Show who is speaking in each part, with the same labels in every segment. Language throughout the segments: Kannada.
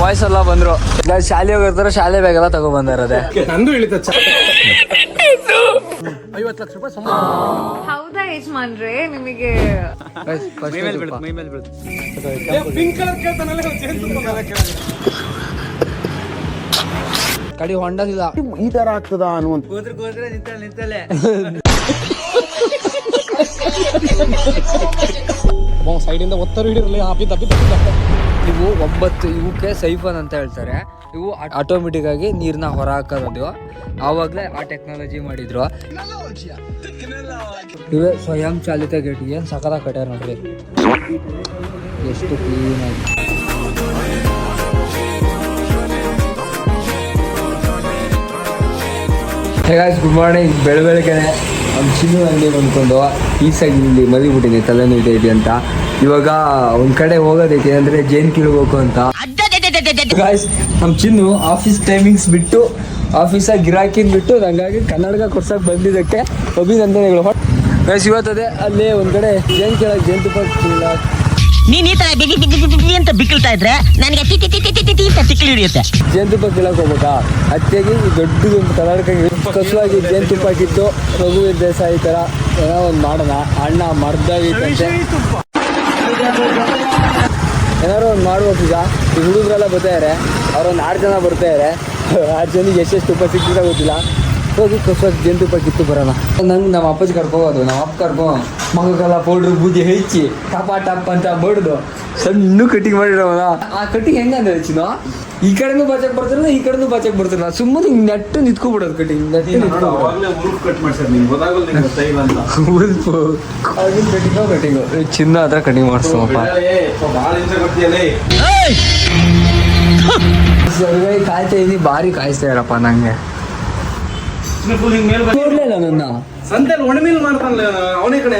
Speaker 1: ಬಾಯ್ಸ್ ಎಲ್ಲ ಬಂದ್ರು. ಶಾಲೆ ಹೋಗಿರ್ತಾರ, ಶಾಲೆ ಬ್ಯಾಗ್ ಎಲ್ಲ ತಗೋ ಬಂದಾರದೆ.
Speaker 2: ನಂದು ಇಳಿತ 50 ಲಕ್ಷ ರೂಪಾಯಿ ಸಂಬಳ.
Speaker 3: ಹೌದಾ ಯಜಮಾನ್ರೆ ನಿಮಗೆ
Speaker 2: ಪಿಂಕ್ ಕಲರ್ ಕೇಳ್ತಾನಲ್ಲ
Speaker 1: ಕಡಿ ಹೊಂಡದಿಲ್ಲ
Speaker 4: ಈ ತರ ಆಗ್ತದ ಅನ್ನುವಂತ
Speaker 1: ನಿಂತಲೆ
Speaker 2: ಸೈಡ್ ಇಂದ ಒತ್ತರು ಹಿಡಿರಲಿ
Speaker 1: ಇವು 9 ಇವಕ್ಕೆ ಸೈಫನ್ ಅಂತ ಹೇಳ್ತಾರೆ. ಇವು ಆಟೋಮೆಟಿಕ್ ಆಗಿ ನೀರ್ನ ಹೊರ ಹಾಕೋದು. ಆವಾಗಲೇ ಆ ಟೆಕ್ನಾಲಜಿ ಮಾಡಿದ್ರು. ಇವೇ ಸ್ವಯಂ ಚಾಲಿತ ಗೇಟ್. ಏನ್ ಸಕಲ ಕಟ್ಯಾರ ನೋಡ್ರಿ, ಎಷ್ಟು ಕ್ಲೀನ್ ಆಗಿ. Good morning. ಬೆಳಗ್ಗೆನೆ ನಮ್ಮ ಚಿನ್ನು ಅಂಗಡಿ ಬಂದ್ಕೊಂಡು ಈಸಾಗಿ ಇಲ್ಲಿ ಮಲಗಿಬಿಟ್ಟಿದೆ, ತಲೆನೋಯ್ತೈತಿ ಅಂತ. ಇವಾಗ ಒಂದ್ ಕಡೆ ಹೋಗೋದೈತಿ ಅಂದ್ರೆ ಜೈನ್ ಹೋಗ್ಬೇಕು ಅಂತ. ನಮ್ಮ ಚಿನ್ನು ಆಫೀಸ್ ಟೈಮಿಂಗ್ಸ್ ಬಿಟ್ಟು ಆಫೀಸಾಗಿ ಗಿರಾಕಿನ್ ಬಿಟ್ಟು ಹಂಗಾಗಿ ಕನ್ನಡಕ ಕೊಡ್ಸಕ್ ಬಂದಿದ್ದಕ್ಕೆ ಅಭಿನಂದನೆಗಳು. ಗೈಸ್ ಇವತ್ತದೆ ಅಲ್ಲೇ ಒಂದ್ ಕಡೆ ಜೇನ್ ಕೇಳಕ್ ಜೇನುತುಪ್ಪ
Speaker 5: ನೀನ್ ಈ ತರ ಬಿಗಿ ಅಂತ ಬಿಕ್ಕಳ್ತಾ ಇದ್ರೆ ನನಗೆ ತಿಕ್ಕಿ ಹಿಡಿಯುತ್ತೆ.
Speaker 1: ಜೇನುತುಪ್ಪ ಕೀಳಕ್ ಹೋಗ್ಬೇಕಾ? ಅತ್ತೆಗೆ ಈ ದೊಡ್ಡದೊಂದು ಕನ್ನಡಕ ಕಸುವಾಗಿ ಜೇನುತುಪ್ಪ ಕಿತ್ತು ರಘುವೀರ್ ದೇಸಾಯಿ ತರ ಏನೋ ಒಂದು ಮಾಡೋಣ. ಅಣ್ಣ ಮರ್ದಾಗೈತೆ, ಏನಾರು ಒಂದು ಮಾಡ್ಬೇಕು. ಈಗ ಈ ಹುಡುಗರೆಲ್ಲ ಬರ್ತಾಯಿದ್ದಾರೆ, ಅವ್ರೊಂದು 6 ಜನ ಬರ್ತಾಯಿದ್ದಾರೆ. 6 ಜನಕ್ಕೆ ಎಷ್ಟೆಷ್ಟು ತುಪ್ಪ ಸಿಕ್ಕಿದ್ರೆ ಗೊತ್ತಿಲ್ಲ. ಹೋಗಿ ಕಸುವಾಗಿ ಜೇನುತುಪ್ಪ ಕಿತ್ತು ಬರೋಣ. ನಂಗೆ ನಮ್ಮ ಅಪ್ಪಾಜಿ ಕರ್ಕೋಬೋದು. ನಮ್ಮ ಅಪ್ಪ ಮಗಕ್ಕೆಲ್ಲ ಪೌಡ್ರ್ ಬೂದಿ ಹೆಚ್ಚಿ ಟಪ್ ಅಂತ ಬಡ್ದು ಸಣ್ಣ ಕಟಿಂಗ್ ಮಾಡಿರೋಣ. ಆ ಕಟಿಂಗ್ ಹೆಂಗಂದ್ರೆ ಚಿನ್ನು ಈ ಕಡೆನೂ ಬಾಚಕ್ ಬರ್ತಾರಲ್ಲ, ಈ ಕಡೆನೂ ಬಾಚಕ್ ಬರ್ತಾರಲ್ಲ. ಸುಮ್ಮನೆ ಹಿಂಗೆ ನೆಟ್ಟು ನಿಂತ್ಕೊಬಿಡೋದು ಕಟಿಂಗ್. ಕಟಿಂಗು ಚಿನ್ನ ಹತ್ರ ಕಟಿಂಗ್ ಮಾಡಿಸ್ತಪ್ಪ. ಕಾಯ್ತಾ ಇದೀನಿ, ಭಾರಿ ಕಾಯಿಸ್ತಾ ಇರಪ್ಪ ನಂಗೆ. ನನ್ನ
Speaker 2: ಸಂತೆಲ್ ಒಣಮೀಲ್ ಮಾಡ್ತಾನಲ್ಲ ಅವನೇ ಕಡೆ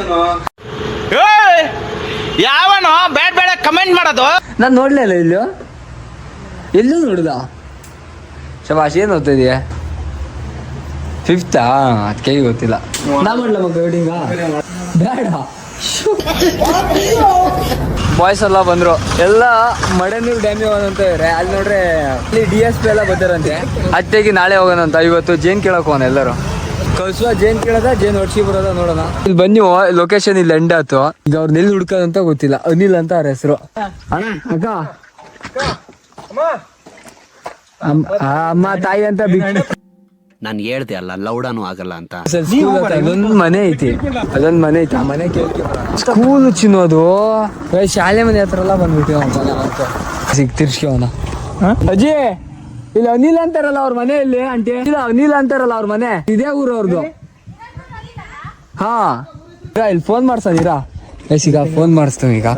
Speaker 5: ಯಾವನೋ ಬೇಡ ಕಮೆಂಟ್ ಮಾಡೋದು.
Speaker 1: ನಾನು ನೋಡ್ಲಿಲ್ಲ ಎಲ್ಲೂ ನೋಡುದ. ಶಬಾಷ್, ಏನು ಓದ್ತಾ ಇದೆಯಾ? 5th ಅದಕ್ಕೆ ಗೊತ್ತಿಲ್ಲ. ನಾ ಮಾಡ್ಲ ಮಗ ವೆಡ್ಡಿಂಗ ಬೇಡ. ಬಾಯ್ಸ್ ಎಲ್ಲ ಬಂದ್ರು. ಎಲ್ಲ ಮಡೆನೂರು ಡ್ಯಾಮಿಗೆ ಹೋಗೋಣಂತ ಇವ್ರೆ. ಅಲ್ಲಿ ನೋಡ್ರೆ ಅಲ್ಲಿ DSP ಎಲ್ಲ ಬರ್ತಾರಂತೆ. ಅತ್ತೆಗೆ ನಾಳೆ ಹೋಗೋಣಂತ. ಇವತ್ತು ಜೇನ್ ಕೇಳಕ್ ಹೋಗೋಣ ಎಲ್ಲರೂ. ಕಳ್ಸುವ ಜೇನ್ ಕೇಳದ, ಜೇನ್ ಹೊಡ್ಸಿ ಬರೋದ ನೋಡೋಣ. ಇಲ್ಲಿ ಬನ್ನಿ, ಲೊಕೇಶನ್ ಇಲ್ಲಿ ಎಂಡ್ ಆಯ್ತು. ಈಗ ಅವ್ರು ನೆಲ್ಲಿ ಹುಡ್ಕೋದಂತ ಗೊತ್ತಿಲ್ಲ. ಅನಿಲ್ ಅಂತ ಅವ್ರ ಹೆಸರು. ಅಣ್ಣ ಅಕ್ಕ ಅಮ್ಮ ತಾಯಿ ಅಂತ
Speaker 4: ನಾನು ಹೇಳ್ದೆ ಅಲ್ಲ ಲೌಡಾನು ಆಗಲ್ಲ ಅಂತ.
Speaker 1: ಅದೊಂದು ಮನೆ ಐತಿ, ಆ ಮನೆ ಸ್ಕೂಲ್ ಚಿನ್ನೋದು. ಶಾಲೆ ಮನೆ ಹತ್ರ ಎಲ್ಲ ಬಂದ್ಬಿಟ್ಟಿವ ತಿರ್ಸ್ಯವನ. ಅಜ್ಜಿ ಇಲ್ಲಿ ಅನಿಲ್ ಅಂತಾರಲ್ಲ ಅವ್ರ ಮನೆ. ಇಲ್ಲಿ ಆಂಟಿ ಇಲ್ಲ ಅನಿಲ್ ಅಂತಾರಲ್ಲ ಅವ್ರ ಮನೆ. ಇದೇ ಊರು ಅವ್ರದ್ದು. ಹಾ ಇಲ್ಲಿ ಫೋನ್ ಮಾಡ್ಸೀರಾ? ಈಗ ಫೋನ್ ಮಾಡಿಸ್ತೀವಿ. ಈಗ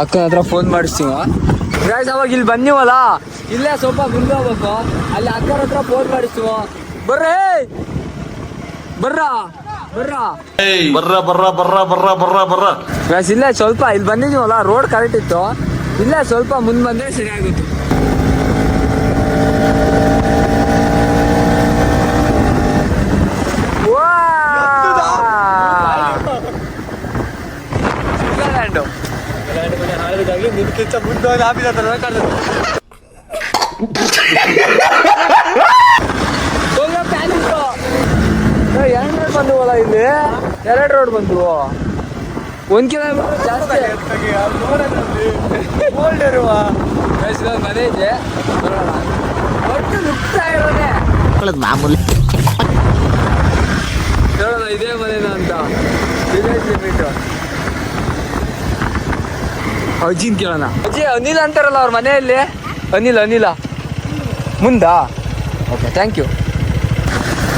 Speaker 1: ಅಕ್ಕನ ಹತ್ರ ಫೋನ್ ಮಾಡಿಸ್ತೀವ. ಅವಾಗ ಇಲ್ಲಿ ಬನ್ನಿವಲ್ಲ, ಇಲ್ಲೇ ಸ್ವಲ್ಪ ಮುಂದೆ ಹೋಗ್ಬೇಕು. ಅಲ್ಲಿ ಅಕ್ಕನ ಹತ್ರ ಫೋನ್ ಮಾಡಿಸ್ತೀವ. ಬರ್ರೇ ಇಲ್ಲೇ ಸ್ವಲ್ಪ ಇಲ್ಲಿ ಬಂದಿದ್ದೀವಲ್ಲ, ರೋಡ್ ಕರೆಕ್ಟ್ ಇತ್ತು. ಇಲ್ಲೇ ಸ್ವಲ್ಪ ಮುಂದೆ ಬಂದ್ರೆ ಸರಿ ಆಗುತ್ತೆ. ಬಂದುವಲ್ಲ ಇಲ್ಲಿ 2 ರೋಡ್ ಬಂದ್ವು. 1 ಕಿಲೋಮೀಟರ್ ಜಾಸ್ತಿ ಮನೆ ಇದೆ. ಒಟ್ಟು ನುಗ್ತಾ ಇರೋದೆ
Speaker 5: ಮಾಮೂಲಿ.
Speaker 1: ಹೇಳೋಣ ಇದೇ ಮನೇನ ಅಂತ. ವಿಲೇಜ್ ಲಿಮಿಟ್ ಅಜ್ಜಿನ್ ಕೇಳೋಣ. ಅಜ್ಜಿ ಅನಿಲ್ ಅಂತಾರಲ್ಲ ಅವ್ರ ಮನೆಯಲ್ಲಿ. ಅನಿಲ ಮುಂದಾ? Okay, thank you.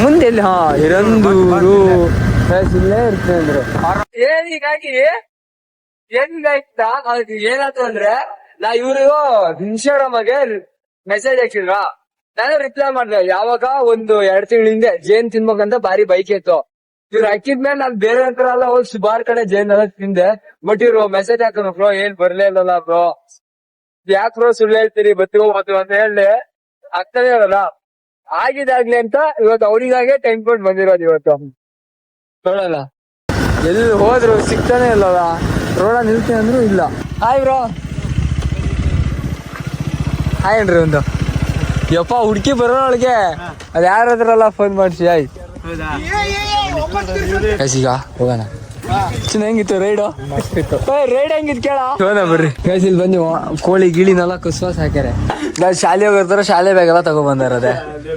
Speaker 1: ಮುಂದೆ ಎಲ್ಲಿ? ಹಾ, ಇರಂದೂರು ಇಲ್ಲೇ ಇರ್ತೇನೆ ಅಂದ್ರು. ಹೀಗಾಗಿ ಏನಾಯ್ತು ಅಂದ್ರೆ, ನಾ ಇವ್ರು ಇನ್ಸ್ಟಾಗ್ರಾಮಗೆ ಮೆಸೇಜ್ ಹಾಕಿದ್ರ. ನಾನು ರಿಪ್ಲೈ ಮಾಡ್ದೆ. ಯಾವಾಗ ಒಂದು 2 ತಿಂಗಳ ಹಿಂದೆ ಜೇನ್ ತಿನ್ಬೇಕಂತ ಭಾರಿ ಬೈಕ್ ಇತ್ತು. ಇವ್ರು ಹಾಕಿದ್ಮೇಲೆ ನಾನು ಬೇರೆ ಹತ್ರ ಎಲ್ಲ ಹೋಗಿ ಸುಮಾರು ಕಡೆ ಜೇನ್ ಎಲ್ಲ ತಿಂದೆ. ಬಟ್ ಇವ್ರು ಮೆಸೇಜ್ ಹಾಕೋದು, ಬ್ರೋ ಏನ್ ಬರ್ಲೇ ಇಲ್ಲಲ್ಲ ಬ್ರೋ, ಯಾಕೆ ಬ್ರೋ ಸುಳ್ಳು ಹೇಳ್ತೀರಿ ಬತ್ತಿಗೋ ಅಂತ ಹೇಳಿ ಆಗ್ತಾನೆ ಇರಲ್ಲ. ಆಗಿದಾಗ್ಲಿ ಅಂತ ಇವತ್ತು ಅವರಿಗಾಗೆ ಟೈಮ್ ಕೊಟ್ಟು ಬಂದಿರೋದು. ಇವತ್ತು ನೋಡಲ್ಲ ಎಲ್ಲಿ ಹೋದ್ರು ಸಿಗ್ತಾನೆ ಇಲ್ಲಲ್ಲ. ರೋಡ ನಿಲ್ತೀನಿ ಅಂದ್ರು ಇಲ್ಲ. Hi bro. ಏನ್ರಿ ಒಂದು ಯಪ್ಪ ಹುಡುಕಿ ಬರೋಳಗೆ ಅದು ಯಾರಾದ್ರಲ್ಲ ಫೋನ್ ಮಾಡಿಸಿ ಆಯ್ ಈಗ ಹೋಗೋಣ ಚಿನ್ನ ಹೆಂಗಿತ್ತು ರೈಡು ರೈಡ್ ಹೆಂಗಿತ್ತು ಕೇಳ ಹೋಗೋಣ ಬರ್ರಿ ಗೈಸ್ ಇಲ್ಲಿ ಬಂದು ಕೋಳಿ ಗಿಳಿನೆಲ್ಲ ಕಸ್ವಾಸ್ ಹಾಕ್ಯಾರೆ ಗೈಸ್ ಶಾಲೆ ಹೋಗಿರ್ತಾರ ಶಾಲೆ ಬ್ಯಾಗ್ ಎಲ್ಲ ತಗೊ ಬಂದಾರ ಅದೇ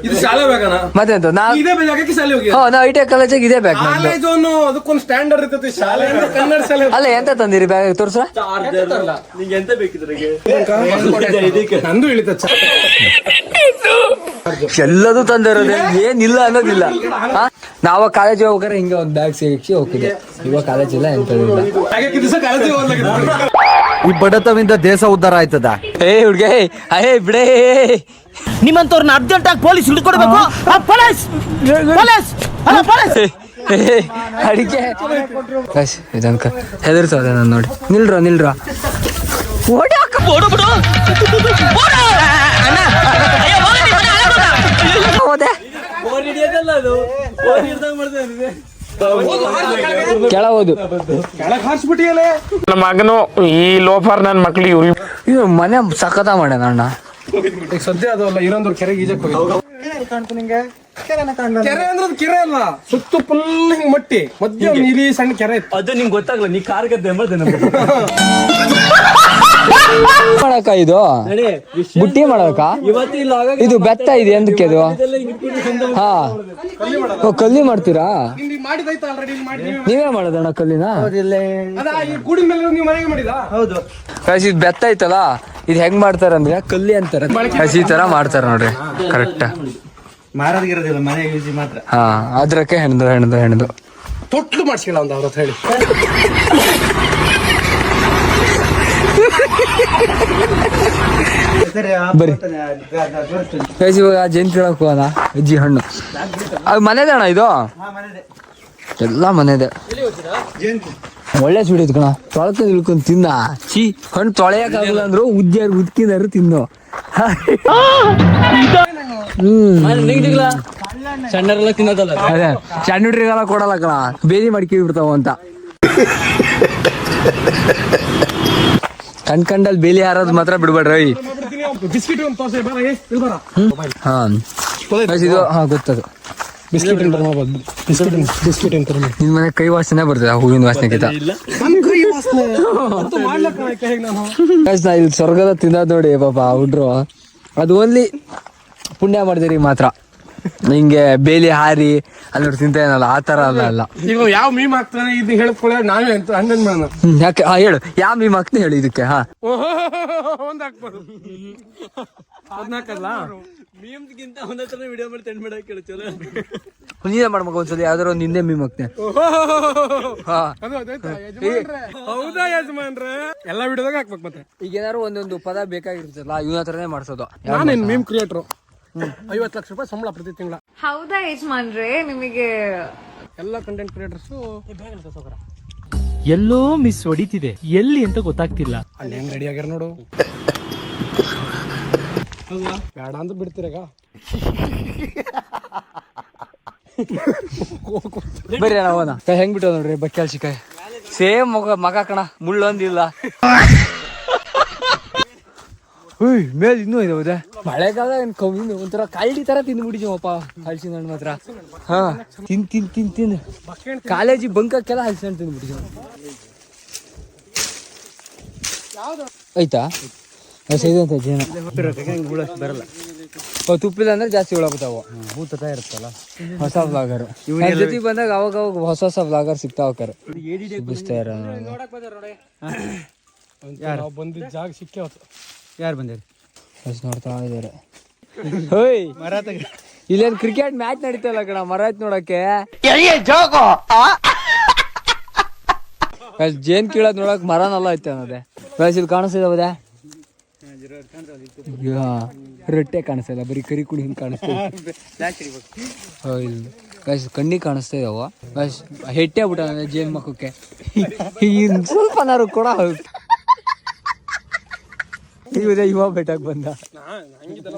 Speaker 2: ಇದು ಶಾಲೆ ಬೇಕನ
Speaker 1: ಮತ್ತೆಂತ
Speaker 2: ಇದೇ ಬೇಕಕ್ಕೆ ಶಾಲೆ ಹೋಗಿ
Speaker 1: ನಾ ಐ ಟಿ ಐ ಕಾಲೇಜಿಗೆ ಇದೇ ಬ್ಯಾಗ್ ನಂದು
Speaker 2: ಕಾಲೇಜು ಅದಕ್ಕೊಂದು ಸ್ಟ್ಯಾಂಡರ್ಡ್ ಇರ್ತೈತಿ ಶಾಲೆ ಅಂದ್ರೆ ಕನ್ನಡ ಶಾಲೆ
Speaker 1: ಅಲ್ಲ ಎಂತ ತಂದಿರಿ ಬ್ಯಾಗ್ ತೋರ್ಸ
Speaker 2: ನಂದು ಇಳಿತ
Speaker 1: ಎಲ್ಲದೂ ತಂದಿರೋದೆ ಏನಿಲ್ಲ ಅನ್ನೋದಿಲ್ಲ ನಾವ ಕಾಲೇಜ್ ಹೋಗ್ಬೇಕಾರೆ ಹಿಂಗೆ ಒಂದ್ ಬ್ಯಾಗ್ ಸೇರಿಸಿ ಹೋಗ್ತಿದ್ದೆ ಇವಾಗ ಕಾಲೇಜ್ ಇಲ್ಲ ಎಂತದಿಲ್ಲ
Speaker 2: ದಿವಸ ಕಾಲೇಜಿಗೆ ಹೋಗ್ಲಾಗಿತ್ತು
Speaker 4: ಈ ಬಡತವಿಂದ ದೇಶ ಉದ್ಧಾರ ಆಯ್ತದ
Speaker 1: ಏ ಹುಡ್ಗ ಅಯ್ಯೇ ಬಿಡೇ
Speaker 5: ನಿಮ್ಮಂತವ್ರನ್ನ ಅರ್ಜೆಂಟ್ ಆಗಿ ಪೊಲೀಸ್ ಹಿಡ್ಕೊಡ್ಬೇಕು ಪೊಲೀಸ್ ಪೊಲೀಸ್
Speaker 1: ಅಡಿಕೆ ಇದನ್ಕ ಹೆದರ್ಸೋದೆ ನಾನು ನೋಡಿ ನಿಲ್ರ
Speaker 5: ಓಡು ಬಿಡು
Speaker 1: ಹೋದೆ ಕೆಳಗೋದು
Speaker 2: ಕೆಳಗೆ ಹಾರಿಸ್ಬಿಟ್ಟಿಯಲ್ಲೇ
Speaker 6: ನಮ್ಮ ಮಗನು ಈ ಲೋಫರ್ ನನ್ನ ಮಕ್ಳು ಇವ್ರು
Speaker 1: ಇದು ಮನೆ ಸಖತ ಮಾಡ್ಯಾನ ಅಣ್ಣ
Speaker 2: ಈಗ ಸದ್ಯ ಅದಲ್ಲ ಇರೊಂದು ಕೆರೆಗೆ ಈಜಕ್ ಹೋಗಿ ಕೆರೆ ಅಂದ್ರೆ ಅದು ಕೆರೆ ಅಲ್ಲ ಸುತ್ತು ಫುಲ್ ಹಿಂಗ್ ಮಟ್ಟಿ ಮಧ್ಯ ನೀಲಿ ಸಣ್ಣ ಕೆರೆ ಇತ್ತು
Speaker 6: ಅದು ನಿಂಗೆ ಗೊತ್ತಾಗಲ್ಲ ನೀ ಕಾರ್ ಗದ್ದೆ
Speaker 1: ಮಾಡಕ ಇದು ಬುಟ್ಟಿ ಮಾಡಕ ಇದು ಬೆತ್ತ ಇದೆ ಎಂದಕ್ಕೆ ಅದು ಹಾ ಕಲ್ಲಿ ಮಾಡ್ತೀರಾ
Speaker 2: ಇಲ್ಲಿ ಮಾಡಿದೈತ ಆಲ್ರೆಡಿ ಮಾಡಿ
Speaker 1: ನೀವೇ ಮಾಡೋದಣ್ಣ ಕಲ್ಲಿನ
Speaker 2: ಅದ ಈ ಗೂಡಿನ ಮೇಲೆ ನೀವು ಮನೆಗೆ ಮಾಡಿದ ಹೌದು
Speaker 1: ಕಸಿ ಇದು ಬೆತ್ತ ಐತಲ್ಲ ಇದು ಹೆಂಗ್ ಮಾಡ್ತಾರಂದ್ರೆ ಕಲ್ಲಿ ಅಂತಾರ ಕಸಿ ತರ ಮಾಡ್ತಾರ ನೋಡ್ರಿ ಕರೆಕ್ಟ್
Speaker 2: ಮಾರಾದಿಗಿರೋದಿಲ್ಲ ಮನೆಗೆ ಯೂಸ್ ಮಾತ್ರ
Speaker 1: ಹಾ ಅದ್ರಕ್ಕೆ ಹೆಣ್ದು
Speaker 2: ತೊಟ್ಲು ಮಾಡ್ಸಿಲ್ಲ ಒಂದು ಅವ್ರ ಹತ್ರ ಹೇಳಿ
Speaker 1: ಬರಿ ಕಸಿ ಇವಾಗ ಜೇನ್ ಕೇಳಕ್ ಹೋಗೋಣ ಅಜ್ಜಿ ಹಣ್ಣು ಅದು ಮನೆದೇ ಅಣ್ಣ ಇದು ಎಲ್ಲ ಮನೆದೆ ಒಳ್ಳೆ ಸುಡಿದ್ ಕಣ ತೊಳ್ಕೊಂಡ್ ಇಳ್ಕೊಂಡ್ ತಿನ್ನ ಚೀ ಹಣ್ಣು ತೊಳೆಯಕ್ ಆಗಲ್ಲ ಅಂದ್ರು ಉದ್ಕಿದಾರು ತಿನ್ನು
Speaker 6: ಸಣ್ಣರೆಲ್ಲ ತಿನ್ನೋದಲ್ಲ
Speaker 1: ಅದೇ ಸಣ್ಣ ಹುಡ್ರಿಗೆಲ್ಲ ಕೊಡಲ್ಲ ಕಣ ಬೇದಿ ಮಡ್ಕಿ ಬಿಡ್ತಾವ ಅಂತ ಕಂಡಲ್ಲಿ ಬೇಲಿ ಹಾರೋದು ಮಾತ್ರ ಬಿಡ್ಬೇಡ್ರಿ
Speaker 2: ಬಿಸ್ಕಿಟ್ ಒಂದು ತೋರ್ಸಿ ಬರ ಇಲ್ಲಿ ಬರ
Speaker 1: ಹಾ ಇದು ಹಾ ಗೊತ್ತದು
Speaker 2: ಬಿಸ್ಕಿಟ್ ಅಂತ ಮಾಡ್ಬೋದು ಬಿಸ್ಕಿಟ್ ಅಂತ
Speaker 1: ನಿನ್ ಮನೆ ಕೈ ವಾಸನೆ ಬರ್ತದೆ ಆ ಹೂವಿನ ವಾಸನೆಗಿಂತ
Speaker 2: ಮಾಡ್ಲಕ್ಕ ಹೇಗೆ ನಾನು
Speaker 1: ನಾ ಇಲ್ಲಿ ಸ್ವರ್ಗದ ತಿನ್ನೋದ್ ನೋಡಿ ಪಾಪ ಹುಡ್ರು ಅದು ಓನ್ಲಿ ಪುಣ್ಯ ಮಾಡಿದಿರಿ ಮಾತ್ರ ಹಿಂಗೆ ಬೇಲಿ ಹಾರಿ ಅಲ್ಲಿ ತಿಂತ ಏನಲ್ಲ ಆ ತರ ಅಲ್ಲ
Speaker 2: ಈಗ ಯಾವ ಮೀಮ್ ಹಾಕ್ತಾನೆ ಇದು ಹೇಳ್ಕೊಳ್ಳ ನಾವೇ ಅಂತ ಹಂಗನ್ ಮಾಡೋಣ
Speaker 1: ಯಾಕೆ ಹೇಳು ಯಾವ ಮೀಮ್ ಹಾಕ್ತೀನಿ ಹೇಳಿ ಇದಕ್ಕೆ ಹಾ
Speaker 2: ಒಂದ್ ಹಾಕ್ಬೋದು ಅದನ್ನಾಕಲ್ಲ
Speaker 6: ಮೀಮ್ಗಿಂತ ಒಂದ್ ಹತ್ರ ವಿಡಿಯೋ ಮಾಡಿ ತೆಂಡ್ ಮಾಡಕ್ ಹೇಳು ಚಲೋ
Speaker 1: ನೀನೇ ಮಾಡ್ಬೇಕು ಒಂದ್ಸಲಿ ಯಾವ್ದಾರ ಒಂದ್ ಹಿಂದೆ ಮೀಮ್ ಹಾಕ್ತೀನಿ ಹಾ
Speaker 2: ಹೌದಾ ಯಜಮಾನ್ರೆ ಎಲ್ಲ ವಿಡಿಯೋದಾಗ ಹಾಕ್ಬೇಕು ಮತ್ತೆ
Speaker 1: ಈಗ ಏನಾರು ಒಂದೊಂದು ಪದ ಬೇಕಾಗಿರ್ತಲ್ಲ ಇವನ ಹತ್ರನೇ ಮಾಡ್ಸೋದು
Speaker 2: ನಾನೇನ್ ಮೀಮ್ ಕ್ರಿಯೇಟರ್ 50 ಲಕ್ಷ ರೂಪಾಯಿ ಸಂಬಳ ಪ್ರತಿ ತಿಂಗಳ
Speaker 3: ಹೌದಾ ಯಜಮಾನ್ರೆ ನಿಮಗೆ
Speaker 2: ಎಲ್ಲ ಕಂಟೆಂಟ್ ಕ್ರಿಯೇಟರ್ಸು
Speaker 7: ಎಲ್ಲೋ ಮಿಸ್ ಹೊಡಿತಿದೆ ಎಲ್ಲಿ ಅಂತ ಗೊತ್ತಾಗ್ತಿಲ್ಲ
Speaker 2: ಅಲ್ಲಿ ಹೆಂಗ್ ರೆಡಿ ಆಗ್ಯಾರ ನೋಡು ಬೇಡ ಅಂತ ಬಿಡ್ತೀರಾಗ
Speaker 1: ಬರ್ರಿ ಅಣ್ಣ ಹೋಗೋಣ ಹೆಂಗ್ ಬಿಟ್ಟು ನೋಡ್ರಿ ಬಕ್ಕೆಲ್ಸಿಕಾಯಿ ಸೇಮ್ ಮಗ ಕಣ ಮುಳ್ಳೊಂದಿಲ್ಲ ಹುಯ್ ಮೇಲ್ ಇನ್ನೂ ಇದೆ ಹೌದಾ ಮಳೆಗಾಲ ಒಂಥರ ಕಳ್ಳಿ ತರ ತಿಂದ್ಬಿಟ್ಟಿದೀವಪ್ಪ ಹಲಸಿನ ಹಣ್ಣು ಮಾತ್ರ ಹಾ ತಿಂದು ಕಾಲೇಜಿಗೆ ಬಂಕಕ್ಕೆಲ್ಲ ಹಲಸಿನ ಹಣ್ಣು ತಿಂದ್ಬಿಟ್ಟಿದೀವಿ ಆಯ್ತಾ ಅಂತ ಜೇನ
Speaker 2: ಬರಲ್ಲ
Speaker 1: ತುಪ್ಪಿಲ್ಲ ಅಂದ್ರೆ ಜಾಸ್ತಿ ಉಳಾಗ್ತಾವ ಊತತಾ ಇರುತ್ತಲ್ಲ ಹೊಸ ವ್ಲಾಗರ್ ಜೊತೆಗೆ ಬಂದಾಗ ಅವಾಗ ಹೊಸ ವ್ಲಾಗರ್ ಸಿಗ್ತಾವ ಬಿಸ್ತಾ ಇರೋ
Speaker 2: ಬಂದಿದ್ದ ಜಾಗ ಸಿಕ್ಕೇ ಹೊತ್ತು
Speaker 1: ಯಾರು ಬಂದಿರಿ ನೋಡ್ತಾ ಇದಾರೆ ಹೋಯ್ ಇಲ್ಲೇನ್ ಕ್ರಿಕೆಟ್ ಮ್ಯಾಚ್ ನಡೀತಲ್ಲ ಕಣ ಮರ ಆಯ್ತು ನೋಡಕ್ಕೆ ಜೇನ್ ಕೀಳದ್ ನೋಡಕ್ ಮರನೆಲ್ಲ ಐತೆ ಅನ್ನೋದೆ ಇಲ್ಲಿ ಕಾಣಿಸ್ತಿದಾವದೆ ರೊಟ್ಟೆ ಕಾಣಿಸ್ತಾ ಬರೀ ಕರಿ ಕುಡಿ ಹಿಂಗ್ ಕಾಣಿಸ್ತಿದೆ ಕಣ್ಣಿಗೆ ಕಾಣಿಸ್ತಾ ಇದಾವ ಹೆಟ್ಟೆ ಬಿಟ್ಟ ಜೇನ್ ಮಕ್ಕಕ್ಕೆ ಸ್ವಲ್ಪನಾರು ಕೂಡ ಇವಾಗ ಬೆಟ್ಟಕ್ ಬಂದ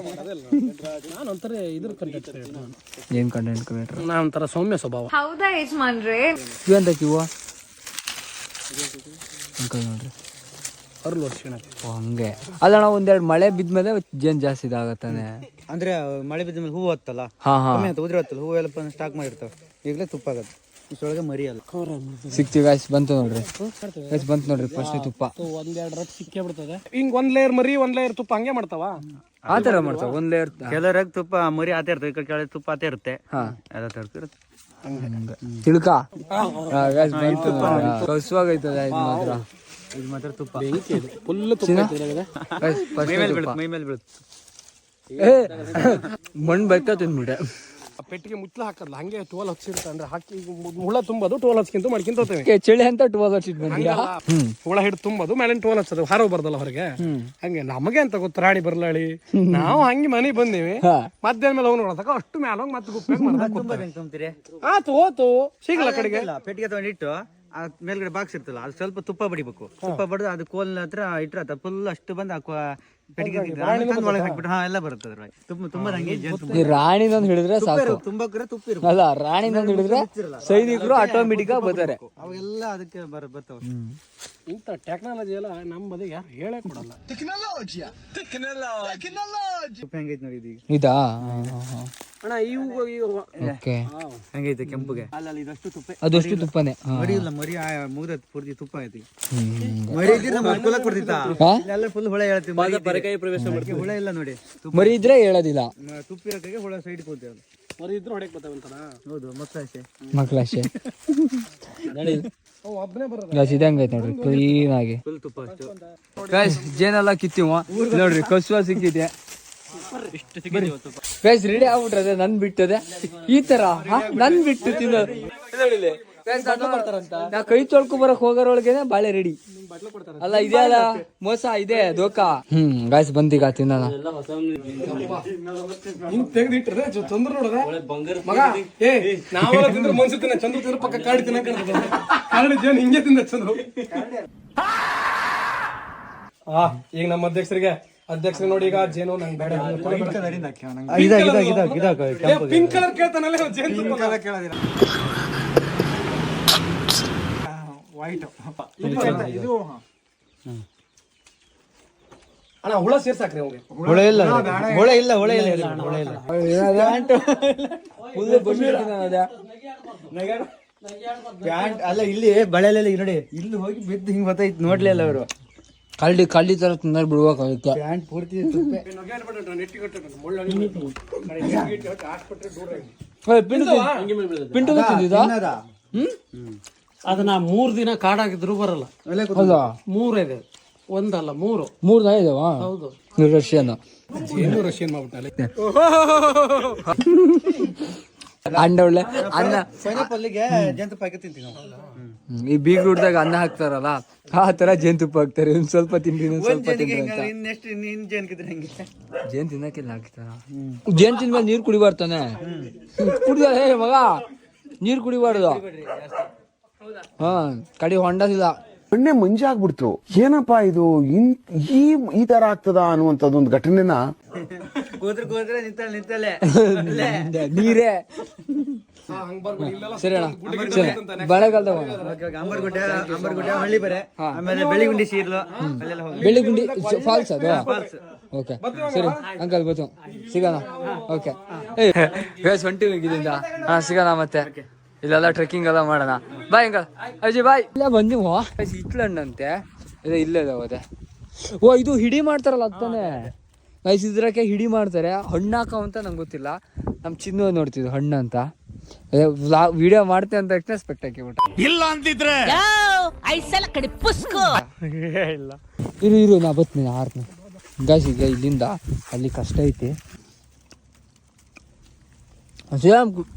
Speaker 2: ನಾನು ಒಂಥರ ಇದ್ರ ಕಂಟೆಂಟ್ ಕ್ರಿಯೇಟರ್
Speaker 1: ಏನ್ ಕಂಟೆಂಟ್ ಕ್ರಿಯೇಟರ್
Speaker 2: ನಾ ಒಂಥರ ಸೌಮ್ಯ ಸ್ವಭಾವ
Speaker 3: ಹೌದಾ ಯಜಮಾನ್ರೆ
Speaker 1: ಇವಂತ ಕಿವ ನೋಡ್ರಿ
Speaker 2: ಅರ್ಲು ವರ್ಷ
Speaker 1: ಓ, ಹಂಗೆ ಅಲ್ಲ ನಾವು ಒಂದೆರಡು ಮಳೆ ಬಿದ್ಮೇಲೆ ಜೇನ್ ಜಾಸ್ತಿ ಇದಾಗತ್ತಾನೆ.
Speaker 8: ಅಂದ್ರೆ ಮಳೆ ಬಿದ್ದ ಮೇಲೆ ಹೂವು ಹತ್ತಲ್ಲ,
Speaker 1: ಹಾ ಹಾ
Speaker 8: ಉದುರತ್ತಲ್ಲ, ಹೂವು ಎಲ್ಲ ಸ್ಟಾಕ್ ಮಾಡಿರ್ತಾವೆ, ಈಗಲೇ ತುಪ್ಪ ಆಗತ್ತೆ. ಇಷ್ಟೊಳಗೆ ಮರಿ ಅಲ್ಲ.
Speaker 1: ಸಿಕ್ತಿ ಗಾಯ್ಸ್, ಬಂತು ನೋಡ್ರಿ ಗಾಯ್ಸ್, ಬಂತು ನೋಡ್ರಿ ಫಸ್ಟ್ ತುಪ್ಪ.
Speaker 2: ಒಂದೆರಡು ರೊಟ್ಟಿ ಸಿಕ್ಕೇ ಬಿಡ್ತದೆ. ಹಿಂಗ್ 1 ಲೇಯರ್ ಮರಿ 1 ಲೇಯರ್ ತುಪ್ಪ ಹಂಗೆ ಮಾಡ್ತಾವ.
Speaker 1: ಆ ತರ ಮಾಡ್ತಾವ, 1 ಲೇಯರ್.
Speaker 8: ಕೆಲವರಾಗ ತುಪ್ಪ ಮರಿ ಆತ ಇರ್ತದೆ, ಈ ಕಡೆ ಕೆಳಗೆ ತುಪ್ಪ ಆತ ಇರುತ್ತೆ.
Speaker 1: ಹಾ
Speaker 8: ಎಲ್ಲ ತರ್ತಿರುತ್ತೆ.
Speaker 1: ತಿಳ್ಕ ಗಾಯ್ಸ್, ಬಂತು ಕಸುವಾಗೈತದ ಇದು ಮಾತ್ರ.
Speaker 8: ಇದು ಮಾತ್ರ ತುಪ್ಪ
Speaker 2: ಫುಲ್ ತುಪ್ಪ ಇದ್ರಾಗಿದೆ.
Speaker 1: ಗಾಯ್ಸ್, first
Speaker 8: ಮೈ ಮೇಲೆ
Speaker 1: ತುಪ್ಪ.
Speaker 8: ಬೀಳುತ್ತೆ, ಮೈ ಮೇಲೆ ಬೀಳುತ್ತೆ.
Speaker 1: ಮಣ್ಣು ಬೇಕಾ ತಿಂದ್ಬಿಟ್ಟೆ.
Speaker 2: ಆ ಪೆಟ್ಟಿಗೆ ಮುಚ್ಚಲ ಹಾಕಲ್ಲ, ಹಂಗೆ ಟೋಲ್ ಹಚ್ಚಿರುತ್ತೆ. ಅಂದ್ರೆ ಹಾಕಿ ಹುಳ ತುಂಬೋದು, ಟೋಲ್ ಹಚ್ಕಿಂತ ಮಾಡ್ಕೊಂತ ಹೋಗ್ತೇವೆ.
Speaker 1: ಚಳಿ ಅಂತ 12 ವರ್ಷ ಬಂದಿಯಾ?
Speaker 2: ಹುಳ ಹಿಡಿದು ತುಂಬೋದು, ಮೇಲೆ ಟೋಲ್ ಹಚ್ಚೋದು, ಹಾರೋ ಬರ್ದಲ್ಲ ಹೊರಗೆ. ಹಂಗೆ ನಮಗೆ ಅಂತ ಗೊತ್ತು, ರಾಣಿ ಬರ್ಲಾಳಿ. ನಾವು ಹಂಗೆ ಮನೆಗೆ ಬಂದೇವಿ, ಮಧ್ಯಾಹ್ನ ಮೇಲೆ ಹೋಗಿ ನೋಡತಕ್ಕ ಅಷ್ಟು ಮೇಲೆ ಹೋಗಿ ಮತ್ತೆ ಗುಪ್ಪೆ
Speaker 8: ತುಂಬ್ತೀರಿ?
Speaker 2: ಆತು ಹೋತು ಸಿಗಲ್ಲ ಕಡೆಗೆ.
Speaker 8: ಪೆಟ್ಟಿಗೆ ತಗೊಂಡಿಟ್ಟು ಆ ಮೇಲ್ಗಡೆ ಬಾಕ್ಸ್ ಇರ್ತಲ್ಲ, ಅದು ಸ್ವಲ್ಪ ತುಪ್ಪ ಬಡಿಬೇಕು. ತುಪ್ಪ ಬಡ್ದು ಅದು ಕೋಲ್ ಹತ್ರ ಇಟ್ರ ಫುಲ್ ಅಷ್ಟು ಬಂದು ಪೆಟ್ಟಿಗೆ ಒಳಗೆ ಹಾಕ್ಬಿಟ್ಟು ಎಲ್ಲ ಬರುತ್ತೆ ಅದ್ರೊಳಗೆ. ತುಂಬಾ ಹಂಗೆ
Speaker 1: ಈ ರಾಣಿನೊಂದು ಹಿಡಿದ್ರೆ ಸಾಕು.
Speaker 8: ತುಂಬಕ್ರೆ ತುಪ್ಪ ಇರ್ಬೇಕು.
Speaker 1: ಅಲ್ಲ, ರಾಣಿನೊಂದು ಹಿಡಿದ್ರೆ ಸೈನಿಕರು ಆಟೋಮೆಟಿಕ್ ಆಗಿ ಬರ್ತಾರೆ.
Speaker 8: ಅವೆಲ್ಲ ಅದಕ್ಕೆ ಬರ್ತಾವ.
Speaker 2: ಇಂಥ ಟೆಕ್ನಾಲಜಿ ಎಲ್ಲ ನಮ್ಮ ಬದಿಗೆ ಯಾರು ಹೇಳೇ ಕೊಡಲ್ಲ.
Speaker 8: ತುಪ್ಪ ಹೆಂಗೈತೆ ನೋಡಿ ಇದೀಗ.
Speaker 1: ಇದಾ?
Speaker 2: ಅಣ್ಣ ಇವು
Speaker 1: ಓಕೆ,
Speaker 8: ಹೆಂಗೈತೆ ಕೆಂಪುಗೆ? ಅಲ್ಲ ಇದಷ್ಟು ತುಪ್ಪ,
Speaker 1: ಅದಷ್ಟು ತುಪ್ಪನೇ.
Speaker 8: ಮರಿ ಇಲ್ಲ, ಮರಿ ಮುಗ್ದ ಪೂರ್ತಿ ತುಪ್ಪ ಐತಿ. ಮರಿ ಇದ್ರೆ ಅನುಕೂಲ ಕೊಡ್ತಿತ್ತ, ಎಲ್ಲ ಫುಲ್ ಹುಳ ಹೇಳ್ತೀವಿ. ಹುಳ ಇಲ್ಲ ನೋಡಿ,
Speaker 1: ಮರಿ ಇದ್ರೆ ಹೇಳೋದಿಲ್ಲ.
Speaker 8: ತುಪ್ಪ ಇರೋಕೆ ಹುಳ ಸೈಡ್ ಕೂತೀವಿ.
Speaker 2: ಮರಿ ಇದ್ರು ಹೊಡೆಯಕ್ ಬರ್ತಾವಂತಾನ.
Speaker 8: ಹೌದು, ಮಕ್ಕಳಷ್ಟೇ.
Speaker 1: ಮಕ್ಕಳಷ್ಟೇ.
Speaker 2: ಒಬ್ಬನೇ ಬರೋದು.
Speaker 1: ಗಾಯ್ಸ್, ಇದೆ ಹಂಗೈತೆ ನೋಡ್ರಿ, ಕ್ಲೀನ್ ಆಗಿ.
Speaker 8: ಫುಲ್ ತುಪ್ಪ ಅಷ್ಟು.
Speaker 1: ಗಾಯ್ಸ್, ಜೇನೆಲ್ಲ ಕಿತ್ತೀವ ನೋಡ್ರಿ, ಕಸುವ ಸಿಕ್ಕಿದೆ. ಗಾಯ್ಸ್, ರೆಡಿ ಆಗ್ಬಿಟ್ರೆ ನನ್ ಬಿಟ್ಟದೆ ಈ ತರ ನನ್ ಬಿಟ್ಟು ತಿನ್ನೋದು. ನಾ ಕೈ ತೊಳ್ಕೊ ಬರಕ್ ಹೋಗೋರೊಳಗೇನೆ ಬಾಳೆ ರೆಡಿ. ಅಲ್ಲ, ಇದೆ ಅಲ್ಲ ಮೋಸ, ಇದೆ ದೋಖಾ. ಗಾಯ್ಸ್, ಬಂದೀಗ ತಿನ್ನೋಣ.
Speaker 2: ಹಿಂಗ್ ತೆಗ್ದಿಟ್ರೆ ಚಂದ್ರ ನೋಡದ ಮಗ. ಏ ನಾವೆಲ್ಲ ತಿಂದ್ರೆ ಮನ್ಸು ತಿನ್ನ, ಚಂದ್ರ ತಿಂದ್ರೆ ಪಕ್ಕ ಕಾಡಿ ತಿನ್ನ ಕಾಡಿ ಜೇನ್ ಹಿಂಗೆ ತಿಂದ ಚಂದ್ರು. ಈಗ ನಮ್ಮ ಅಧ್ಯಕ್ಷರಿಗೆ ನೋಡಿ, ಈಗ ಜೇನು ನಂಗೆ ಬೇಡ, ಪಿಂಕ್ ಕಲರ್ ಕೇಳ್ತಾನಲ್ಲ ಜೇನು ಕೇಳೋದಿಲ್ಲ. ವೈಟ್ ಇದು ಅಣ್ಣ ಹುಳ ಸೇರ್ಸಾಕ್ರಿ ಅವ್ಗೆ.
Speaker 8: ಹುಳ ಇಲ್ಲ, ಹುಳ ಇಲ್ಲ, ಹುಳ ಇಲ್ಲ, ಹುಳ ಇಲ್ಲ. ಪ್ಯಾಂಟ್ ಅಲ್ಲ, ಇಲ್ಲಿ ಬಳೆಲೆಲ್ಲ ನೋಡಿ, ಇಲ್ಲಿ ಹೋಗಿ ಬಿದ್ದು ಹಿಂಗ್ ಬತ್ತೈತಿ, ನೋಡ್ಲಿಲ್ಲ ಅವರು.
Speaker 1: ಕಳ್ಳಿ ತರ ತಿನ್ನ ಬಿಡ್ಬೇಕಾಗುತ್ತೆ.
Speaker 8: ಪ್ಯಾಂಟ್ ಪೂರ್ತಿ ತುಪ್ಪೆ.
Speaker 1: ಪಿಂಟು ತಿಂದಿದ್ದ?
Speaker 2: ಅದನ್ನ 3 ದಿನ ಕಾಡಾಗಿದ್ರು ಬರಲ್ಲ.
Speaker 1: ಹೌದಾ?
Speaker 2: 3 ಇದೆ, ಒಂದಲ್ಲ 3.
Speaker 1: 3 ದಿನ ಇದಾವ?
Speaker 2: ಹೌದು.
Speaker 1: ರಷ್ಯನ್
Speaker 2: ಏನು ರಷ್ಯನ್ ಮಾಡ್ಬಿಟ್ಟಲ್ಲ.
Speaker 1: ಅಂಡ ಒಳ್ಳೆ ಅನ್ನ.
Speaker 8: ಪೈನಾಪಲ್ಗೆ ಜೇನುತುಪ್ಪ ಹಾಕಿ ತಿಂತೀವಿ ನಾವು.
Speaker 1: ಈ ಬೀಗ್ರೂಟ್ದಾಗ ಅನ್ನ ಹಾಕ್ತಾರಲ್ಲ, ಆ ತರ ಜೇನುತುಪ್ಪ ಹಾಕ್ತಾರೆ. ಒಂದ್ ಸ್ವಲ್ಪ ತಿಂತೀನಿ, ಒಂದ್ ಸ್ವಲ್ಪ ತಿಂತೀನಿ ಅಂತ.
Speaker 8: ಇನ್ನೆಷ್ಟು ನೀನ್ ಜೇನ್ ಕಿದ್ರೆ ಹೆಂಗೆ?
Speaker 1: ಜೇನ್ ತಿನ್ನಕ್ಕೆಲ್ಲ ಹಾಕ್ತಾರ. ಜೇನ್ ತಿಂದ್ಮೇಲೆ ನೀರ್ ಕುಡಿಬಾರ್ತಾನೆ. ಕುಡಿದ ಹೇ ಮಗ, ನೀರ್ ಕುಡಿಬಾರ್ದು. ಹಾ, ಕಡಿ ಹೊಂಡದಿಲ್ಲ.
Speaker 9: ಮಣ್ಣೆ ಮಂಜಾಗ್ಬಿಡ್ತು. ಏನಪ್ಪಾ ಇದು, ಈ ತರ ಆಗ್ತದ ಅನ್ನುವಂಥದ್ದೊಂದು ಘಟನೆನ
Speaker 8: ಕೂದ್ರೆ ನಿಂತಲೆ
Speaker 1: ನೀರೇ. ಸರಿ ಅಣ್ಣ, ಸರಿ ಬಳೆಗಾಲದ
Speaker 8: ಅಂಬರ್ಗುಡ್ಡೆ ಹಳ್ಳಿ ಬರೆ, ಆಮೇಲೆ ಬೆಳಿಗುಂಡಿ ಶೀರ್ಲು, ಅಲ್ಲೆಲ್ಲ ಹೋಗಿ.
Speaker 1: ಬೆಳಿಗುಂಡಿ ಫಾಲ್ಸ್ ಅದು. ಓಕೆ, ಸರಿ ಅಂಕಲ್, ಗೊತ್ತು, ಸಿಗೋಣ. ಓಕೆ, ಹೊಂಟಿ ಇದರಿಂದ. ಹಾ, ಸಿಗೋಣ ಮತ್ತೆ. ಇಲ್ಲೆಲ್ಲ ಟ್ರೆಕ್ಕಿಂಗ್ ಎಲ್ಲ ಮಾಡೋಣ. Bye uncle. ಅಜ್ಜಿ ಬಾಯ್. ಇಲ್ಲ ಬಂದಿವ ಇಟ್ಲಣ್ಣಂತೆ ಇಲ್ಲೇ ಇದಾವದೆ. ಓ, ಇದು ಹಿಡಿ ಮಾಡ್ತಾರಲ್ಲ ಅತ್ತಾನೆ. ಇದ್ರಕ್ಕೆ ಹಿಡಿ ಮಾಡ್ತಾರೆ. ಹಣ್ಣು ಹಾಕೋ ಅಂತ ನಂಗೆ ಗೊತ್ತಿಲ್ಲ. ನಮ್ಮ ಚಿನ್ನು ನೋಡ್ತಿದ್ವು ಹಣ್ಣು ಅಂತ. ವಿಡಿಯೋ ಮಾಡ್ತೆ ಅಂತ ತಕ್ಷಣ ಸ್ಪೆಕ್ಟ್ ಹಾಕಿಬಿಟ್ಟ.
Speaker 4: ಇಲ್ಲ ಅಂತಿದ್ರೆ
Speaker 5: ಐಸಲ ಕಡೆ ಪುಸ್ಕು
Speaker 1: ಇಲ್ಲ, ಇರು ನಾ ಬತ್ತೀನಿ, ಆರ್ತೀನಿ. ಗಾಯ್ಸ್, ಈಗ ಇಲ್ಲಿಂದ ಅಲ್ಲಿ ಕಷ್ಟ ಐತಿ.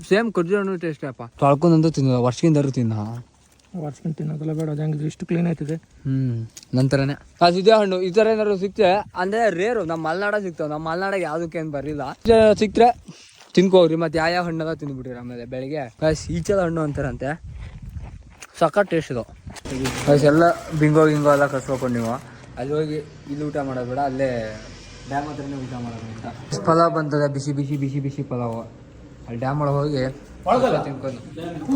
Speaker 1: ಸೇಮ್ ಖರ್ಜೂರ ಹಣ್ಣು ಟೇಸ್ಟ್ ಅಪ್ಪ. ತೊಳ್ಕೊಂಡಂತೂ ತಿನ್ನೋದ, ವರ್ಷಕ್ಕಿಂತ ತಿನ್ನ.
Speaker 2: ವರ್ಷಕ್ಕಿಂತ ತಿನ್ನೋದಲ್ಲ ಬೇಡ, ಅದಂಗೆ ಇಷ್ಟು ಕ್ಲೀನ್ ಆಯ್ತದೆ.
Speaker 1: ನಂತರನೇ ಅದು ಇದೇ ಹಣ್ಣು. ಈ ಥರ ಏನಾದ್ರು ಸಿಕ್ತೆ ಅಂದರೆ ರೇರು. ನಮ್ಮ ಮಲೆನಾಡ ಸಿಗ್ತಾವೆ. ನಮ್ಮ ಮಲೆನಾಡಾಗ ಯಾವುದಕ್ಕೇನು ಬರಲಿಲ್ಲ. ಸಿಕ್ತರೆ ತಿನ್ಕೋಗ್ರಿ. ಮತ್ತು ಯಾವ ಹಣ್ಣೆಲ್ಲ ತಿಂದ್ಬಿಟ್ರಿ. ಆಮೇಲೆ ಬೆಳಿಗ್ಗೆ ಈಚದ ಹಣ್ಣು ಅಂತಾರಂತೆ, ಸಖತ್ ಟೇಸ್ಟ್ ಇದು. ಎಲ್ಲ ಬಿಂಗೋ ಎಲ್ಲ ಕಸ್ಕೊಕೊಂಡು ನೀವು ಅಲ್ಲಿ ಹೋಗಿ ಇಲ್ಲಿ ಊಟ ಮಾಡೋದು ಬೇಡ, ಅಲ್ಲೇ ಡ್ಯಾಮ್ ಹತ್ರನೇ ಊಟ ಮಾಡೋದು ಅಂತ. ಪಲಾವ್ ಬಂತದ, ಬಿಸಿ ಬಿಸಿ ಬಿಸಿ ಬಿಸಿ ಪಲಾವ್. ಅಲ್ಲಿ ಡ್ಯಾಮ್ ಒಳಗೆ ಹೋಗಿ ತಿನ್ಕೊಂಡು,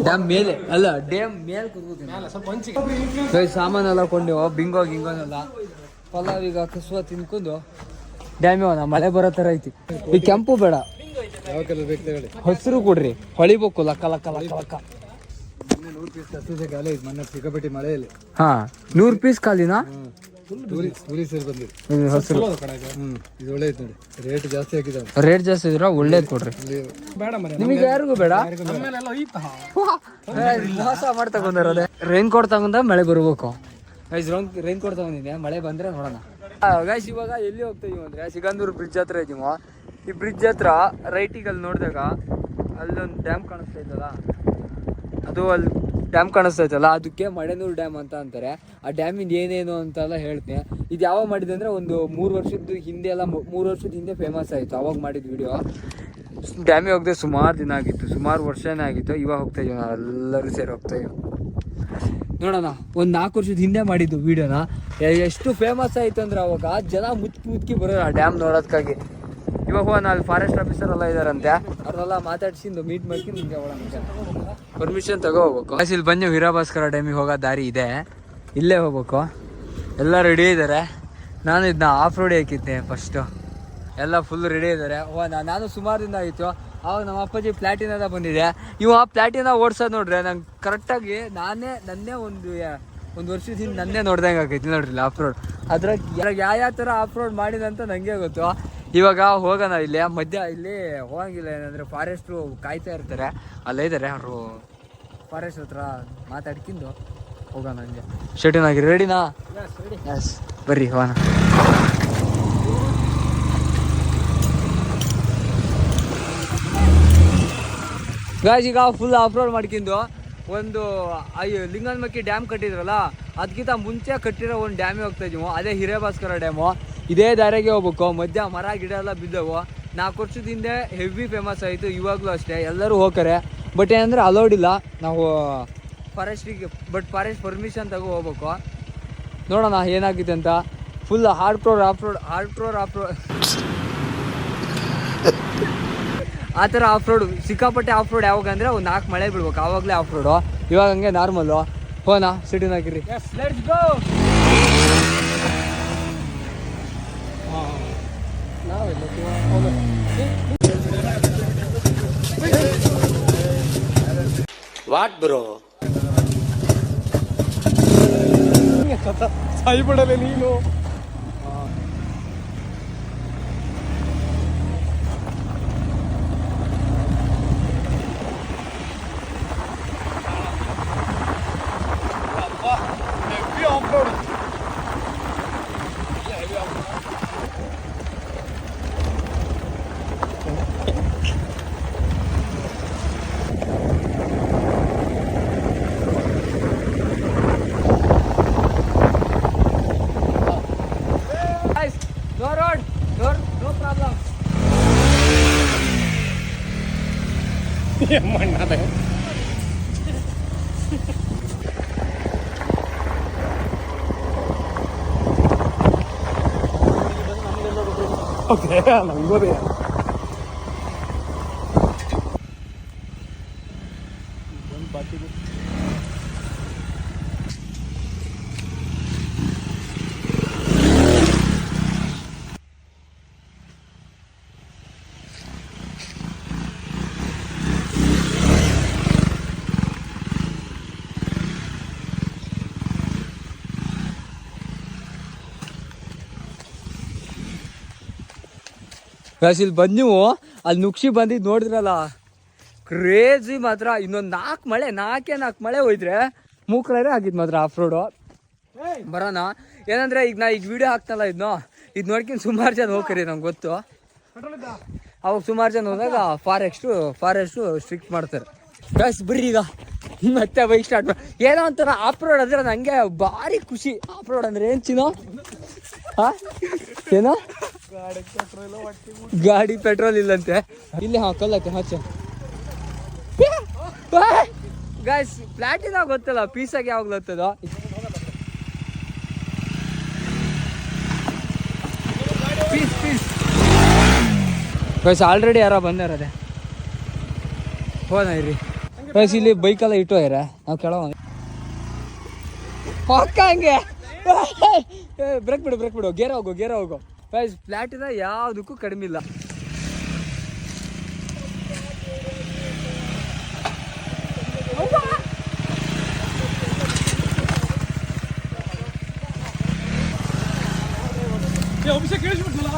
Speaker 1: ಡ್ಯಾಮ್ ಮೇಲೆ ಅಲ್ಲ, ಡ್ಯಾಮ್ ಮೇಲೆ ಕೂತ್ಕೊತೀನಿ. ಸಾಮಾನೆಲ್ಲ ಕೊಂಡಿವ, ಬಿಂಗೋ ಗಿಂಗೋನೆಲ್ಲ ಪಲಾವ್ ಈಗ ಕಸುವ ತಿನ್ಕೊಂಡು ಡ್ಯಾಮ್ ಹೋಗೋಣ. ಮಳೆ ಬರೋ ಥರ ಐತಿ. ಈ ಕೆಂಪು ಬೇಡ,
Speaker 2: ಯಾವ ಕಲರ್ ಬೇಕು ಹೇಳಿ.
Speaker 1: ಹಸಿರು ಕೊಡ್ರಿ, ಹೊಳಿಬೇಕು ಲಕ್ಕ ಲಕ್ಕ ಲಕ್ಕ ಲಕ್ಕ.
Speaker 2: 100 ಪೀಸ್ ಕಸಿದೆ ಖಾಲಿ ಐತೆ ಮೊನ್ನೆ ಸಿಕ್ಕಾಪಟ್ಟಿ ಮಳೆಯಲ್ಲಿ.
Speaker 1: ಹಾ 100 ಪೀಸ್ ಖಾಲಿನಾ?
Speaker 2: ಟೂರಿ ಸೇರಿ ಬಂದಿದೆ.
Speaker 1: ಹಸಿರು
Speaker 2: ಇದು ಒಳ್ಳೆ ಐತೆ ನೋಡಿ. ರೇಟ್ ಜಾಸ್ತಿ ಹಾಕಿದಾವೆ.
Speaker 1: ರೇಟ್ ಜಾಸ್ತಿ ಇದ್ರ ಒಳ್ಳೇದ್ ಕೊಡ್ರಿ.
Speaker 2: ಬೇಡ ಮರೆ
Speaker 1: ನಿಮಗೆ ಯಾರಿಗೂ ಬೇಡ. ಮೋಸ ಮಾಡಿ ತಗೊಂಡಾರ. ರೈನ್ ಕೋಟ್ ತಗೊಂಡ ಮಳೆ ಬರ್ಬೇಕು. ರೈನ್ ಕೋಟ್ ತಗೊಂಡಿದ್ದೆ, ಮಳೆ ಬಂದ್ರೆ ನೋಡೋಣ. ಗೈಸ್ ಇವಾಗ ಎಲ್ಲಿ ಹೋಗ್ತಾ ಇದೀವಿ ಅಂದ್ರೆ ಸಿಗಂದೂರು ಬ್ರಿಡ್ಜ್ ಹತ್ರ ಇದೀವ. ಈ ಬ್ರಿಡ್ಜ್ ಹತ್ರ ರೈಟಿಗೆ ಅಲ್ಲಿ ನೋಡಿದಾಗ ಅಲ್ಲೊಂದು ಡ್ಯಾಮ್ ಕಾಣಿಸ್ತಾ ಇದ್ದಲ್ಲ, ಅದು ಅಲ್ಲಿ ಡ್ಯಾಮ್ ಕಾಣಿಸ್ತಾ ಇತ್ತಲ್ಲ ಅದಕ್ಕೆ ಮಳೆನೂರು ಡ್ಯಾಮ್ ಅಂತ ಅಂತಾರೆ. ಆ ಡ್ಯಾಮಿಂದ ಏನೇನು ಅಂತೆಲ್ಲ ಹೇಳ್ತೀನಿ. ಇದು ಯಾವಾಗ ಮಾಡಿದೆ ಅಂದರೆ ಒಂದು 3 ವರ್ಷದ ಹಿಂದೆ ಎಲ್ಲ 3 ವರ್ಷದ ಹಿಂದೆ ಫೇಮಸ್ ಆಯಿತು. ಅವಾಗ ಮಾಡಿದ ವಿಡಿಯೋ. ಡ್ಯಾಮಿಗೆ ಹೋಗದೆ ಸುಮಾರು ದಿನ ಆಗಿತ್ತು, ಸುಮಾರು ವರ್ಷನೇ ಆಗಿತ್ತು. ಇವಾಗ ಹೋಗ್ತಾ ಇದೀವಿ, ನಾವು ಎಲ್ಲರೂ ಸೇರಿ ಹೋಗ್ತಾ ಇದೀವಿ. ನೋಡೋಣ, ಒಂದು 4 ವರ್ಷದ ಹಿಂದೆ ಮಾಡಿದ್ದು ವಿಡಿಯೋನ. ಎಷ್ಟು ಫೇಮಸ್ ಆಯಿತು ಅಂದ್ರೆ ಅವಾಗ ಜನ ಮುಚ್ಚಿ ಬರೋರು ಆ ಡ್ಯಾಮ್ ನೋಡೋದಕ್ಕಾಗಿ. ಇವಾಗ ಅಲ್ಲಿ ಫಾರೆಸ್ಟ್ ಆಫೀಸರ್ ಎಲ್ಲ ಇದಾರಂತೆ, ಅವ್ರನ್ನೆಲ್ಲ ಮಾತಾಡ್ಸಿಂದು ಮೀಟ್ ಮಾಡ್ಕೊಂಡು ನಿಮಗೆ ಒಳಗೆ ಪರ್ಮಿಷನ್ ತಗೋ ಹೋಗ್ಬೇಕು. ಇಲ್ಲಿ ಬಂದು ವೀರಭಾಸ್ಕರ ಡ್ಯಾಮಿಗೆ ಹೋಗೋ ದಾರಿ ಇದೆ, ಇಲ್ಲೇ ಹೋಗ್ಬೇಕು. ಎಲ್ಲ ರೆಡಿ ಇದ್ದಾರೆ. ನಾನು ಇದನ್ನ ಆಫ್ ರೋಡ್ ಹಾಕಿದ್ದೆ ಫಸ್ಟು, ಎಲ್ಲ ಫುಲ್ ರೆಡಿ ಇದ್ದಾರೆ. ನಾನು ಸುಮಾರು ದಿನ ಆಯಿತು. ಆವಾಗ ನಮ್ಮ ಅಪ್ಪಾಜಿ ಪ್ಲಾಟಿನದ ಬಂದಿದೆ. ಇವ ಪ್ಲಾಟಿನ ಓಡ್ಸೋದು ನೋಡ್ರೆ ನಂಗೆ ಕರೆಕ್ಟಾಗಿ ನನ್ನೇ ಒಂದು ವರ್ಷದ ಹಿಂದೆ ನನ್ನೇ ನೋಡ್ದಂಗೆ ಆಗೈತಿ ನೋಡ್ರಿ ಆಫ್ ರೋಡ್. ಅದ್ರಾಗ ಯಾವ ಥರ ಆಫ್ ರೋಡ್ ಮಾಡಿದಂತ ನನಗೆ ಗೊತ್ತು. ಇವಾಗ ಹೋಗೋಣ. ಇಲ್ಲಿ ಮಧ್ಯ ಇಲ್ಲಿ ಹೋಗಂಗಿಲ್ಲ, ಏನಂದರೆ ಫಾರೆಸ್ಟ್ರು ಕಾಯ್ತಾ ಇರ್ತಾರೆ, ಅಲ್ಲೇ ಇದ್ದಾರೆ ಅವರು. ಫಾರೆಸ್ಟ್ ಹತ್ರ ಮಾತಾಡ್ಕೊಂಡು ಹೋಗೋಣ. ಹಂಗೆ ಶೆಟಿನಾಗಿರಿ. ರೆಡಿನಾ? ಎಸ್, ಬರ್ರಿ ಹೋಗೋಣ. ಗಾಯ್ಸ್ ಈಗ ಫುಲ್ ಆಫ್ ರೋಡ್ ಮಾಡ್ಕೊಂಡು ಒಂದು ಲಿಂಗನಮಕ್ಕಿ ಡ್ಯಾಮ್ ಕಟ್ಟಿದ್ರಲ್ಲ, ಅದಕ್ಕಿಂತ ಮುಂಚೆ ಕಟ್ಟಿರೋ ಒಂದು ಡ್ಯಾಮಿಗೆ ಹೋಗ್ತಾ ಇದೀವಿ. ಅದೇ ಹಿರೇಭಾಸ್ಕರ ಡ್ಯಾಮು. ಇದೇ ದಾರಿಗೆ ಹೋಗ್ಬೇಕು. ಮಧ್ಯ ಮರ ಗಿಡ ಎಲ್ಲ ಬಿದ್ದವು. 4 ವರ್ಷದ ಹಿಂದೆ ಹೆವಿ ಫೇಮಸ್ ಆಯಿತು. ಇವಾಗಲೂ ಅಷ್ಟೇ ಎಲ್ಲರೂ ಹೋಗ್ತಾರೆ. ಬಟ್ ಏನಂದರೆ ಅಲೌಡ್ ಇಲ್ಲ ನಾವು ಫಾರೆಸ್ಟಿಗೆ. ಬಟ್ ಫಾರೆಸ್ಟ್ ಪರ್ಮಿಷನ್ ತಗೋ ಹೋಗ್ಬೇಕು. ನೋಡೋಣ ಏನಾಗಿದೆ ಅಂತ. Full hard floor off road ಆ ಥರ ಆಫ್ ರೋಡ್, ಸಿಕ್ಕಾಪಟ್ಟೆ ಆಫ್ ರೋಡ್. ಯಾವಾಗ ಅಂದರೆ ಒಂದು 4 ಮಳೆ ಬಿಡ್ಬೇಕು, ಆವಾಗಲೇ ಆಫ್ ರೋಡು. ಇವಾಗ ಹಂಗೆ ನಾರ್ಮಲ್ಲು. ಹೋನಾ ಸಿಟಿನಾಗಿರಿ. Let's go.
Speaker 6: ವಾಟ್ ಬ್ರೋ
Speaker 2: ಸಾಯಿ ಬಿಡಲೆ ನೀನು.
Speaker 1: No road, no problem.
Speaker 2: ಮಣ್ಣದೆ ಓಕೆ ನಂಗೋದೇ.
Speaker 1: ಇಲ್ಲಿ ಬಂದು ನೀವು ಅಲ್ಲಿ ನುಕ್ಷಿ ಬಂದಿದ್ದು ನೋಡಿದ್ರಲ್ಲ, ಕ್ರೇಜಿ ಮಾತ್ರ. ಇನ್ನೊಂದು 4 ಮಳೆ ಹೋಯ್ದ್ರೆ ಮೂಕ್ಳರೇ ಆಗಿದ್ದು ಮಾತ್ರ ಆಫ್ ರೋಡು. ಬರೋಣ. ಏನಂದರೆ ಈಗ ನಾ ವಿಡಿಯೋ ಹಾಕ್ತಲ್ಲ ಇದು ನೋಡ್ಕೊಂಡು ಸುಮಾರು ಜನ ಹೋಗ್ರಿ, ನಂಗೆ ಗೊತ್ತು. ಅವಾಗ ಸುಮಾರು ಜನ ಹೋದಾಗ ಫಾರೆಸ್ಟು ಸ್ಟ್ರಿಕ್ಟ್ ಮಾಡ್ತಾರೆ. ಬಸ್ ಬರ್ರಿ ಈಗ ಮತ್ತೆ ಬೈಕ್ ಸ್ಟಾರ್ಟ್ ಮಾಡಿ. ಏನೋ ಒಂಥರ ಆಫ್ ರೋಡ್ ಅಂದರೆ ನನಗೆ ಭಾರಿ ಖುಷಿ. ಆಫ್ ರೋಡ್ ಅಂದರೆ ಏನು ಚಿನ್ನೋ? ಹಾಂ ಏನೋ ಗಾಡಿ ಪೆಟ್ರೋಲ್ ಇಲ್ಲಂತೆ. ಇಲ್ಲಿ ಕಲ್ಲತ್ತೆ ಹಚ್ಚ. ಗಾಯ್ಸ್ ಪ್ಲಾಟಿನ ಗೊತ್ತಲ್ಲ, ಪೀಸಾಗಿ ಯಾವಾಗಲೂ ಹತ್ತದ. ಪೀಸ್ ಗೈಸ್ ಆಲ್ರೆಡಿ ಯಾರೋ ಬಂದಾರದೆ. ಹೋದ ಇರ್ರಿ ಗೈಸ್. ಇಲ್ಲಿ ಬೈಕೆಲ್ಲ ಇಟ್ಟು ಹೋಗ್ಯಾರ, ನಾವು ಕೆಳಗೆ ಹಂಗೆ ಬ್ರೇಕ್ ಬಿಡು ಗೇರ ಹೋಗು ಗೈಸ್ ಪ್ಲಾಟಿನ ಯಾವುದಕ್ಕೂ ಕಡಿಮೆ ಇಲ್ಲ.
Speaker 2: ಅಭಿಷೇಕ್ ಕೇಳಿಸ್ಬಿಡ್ತಲ್ಲ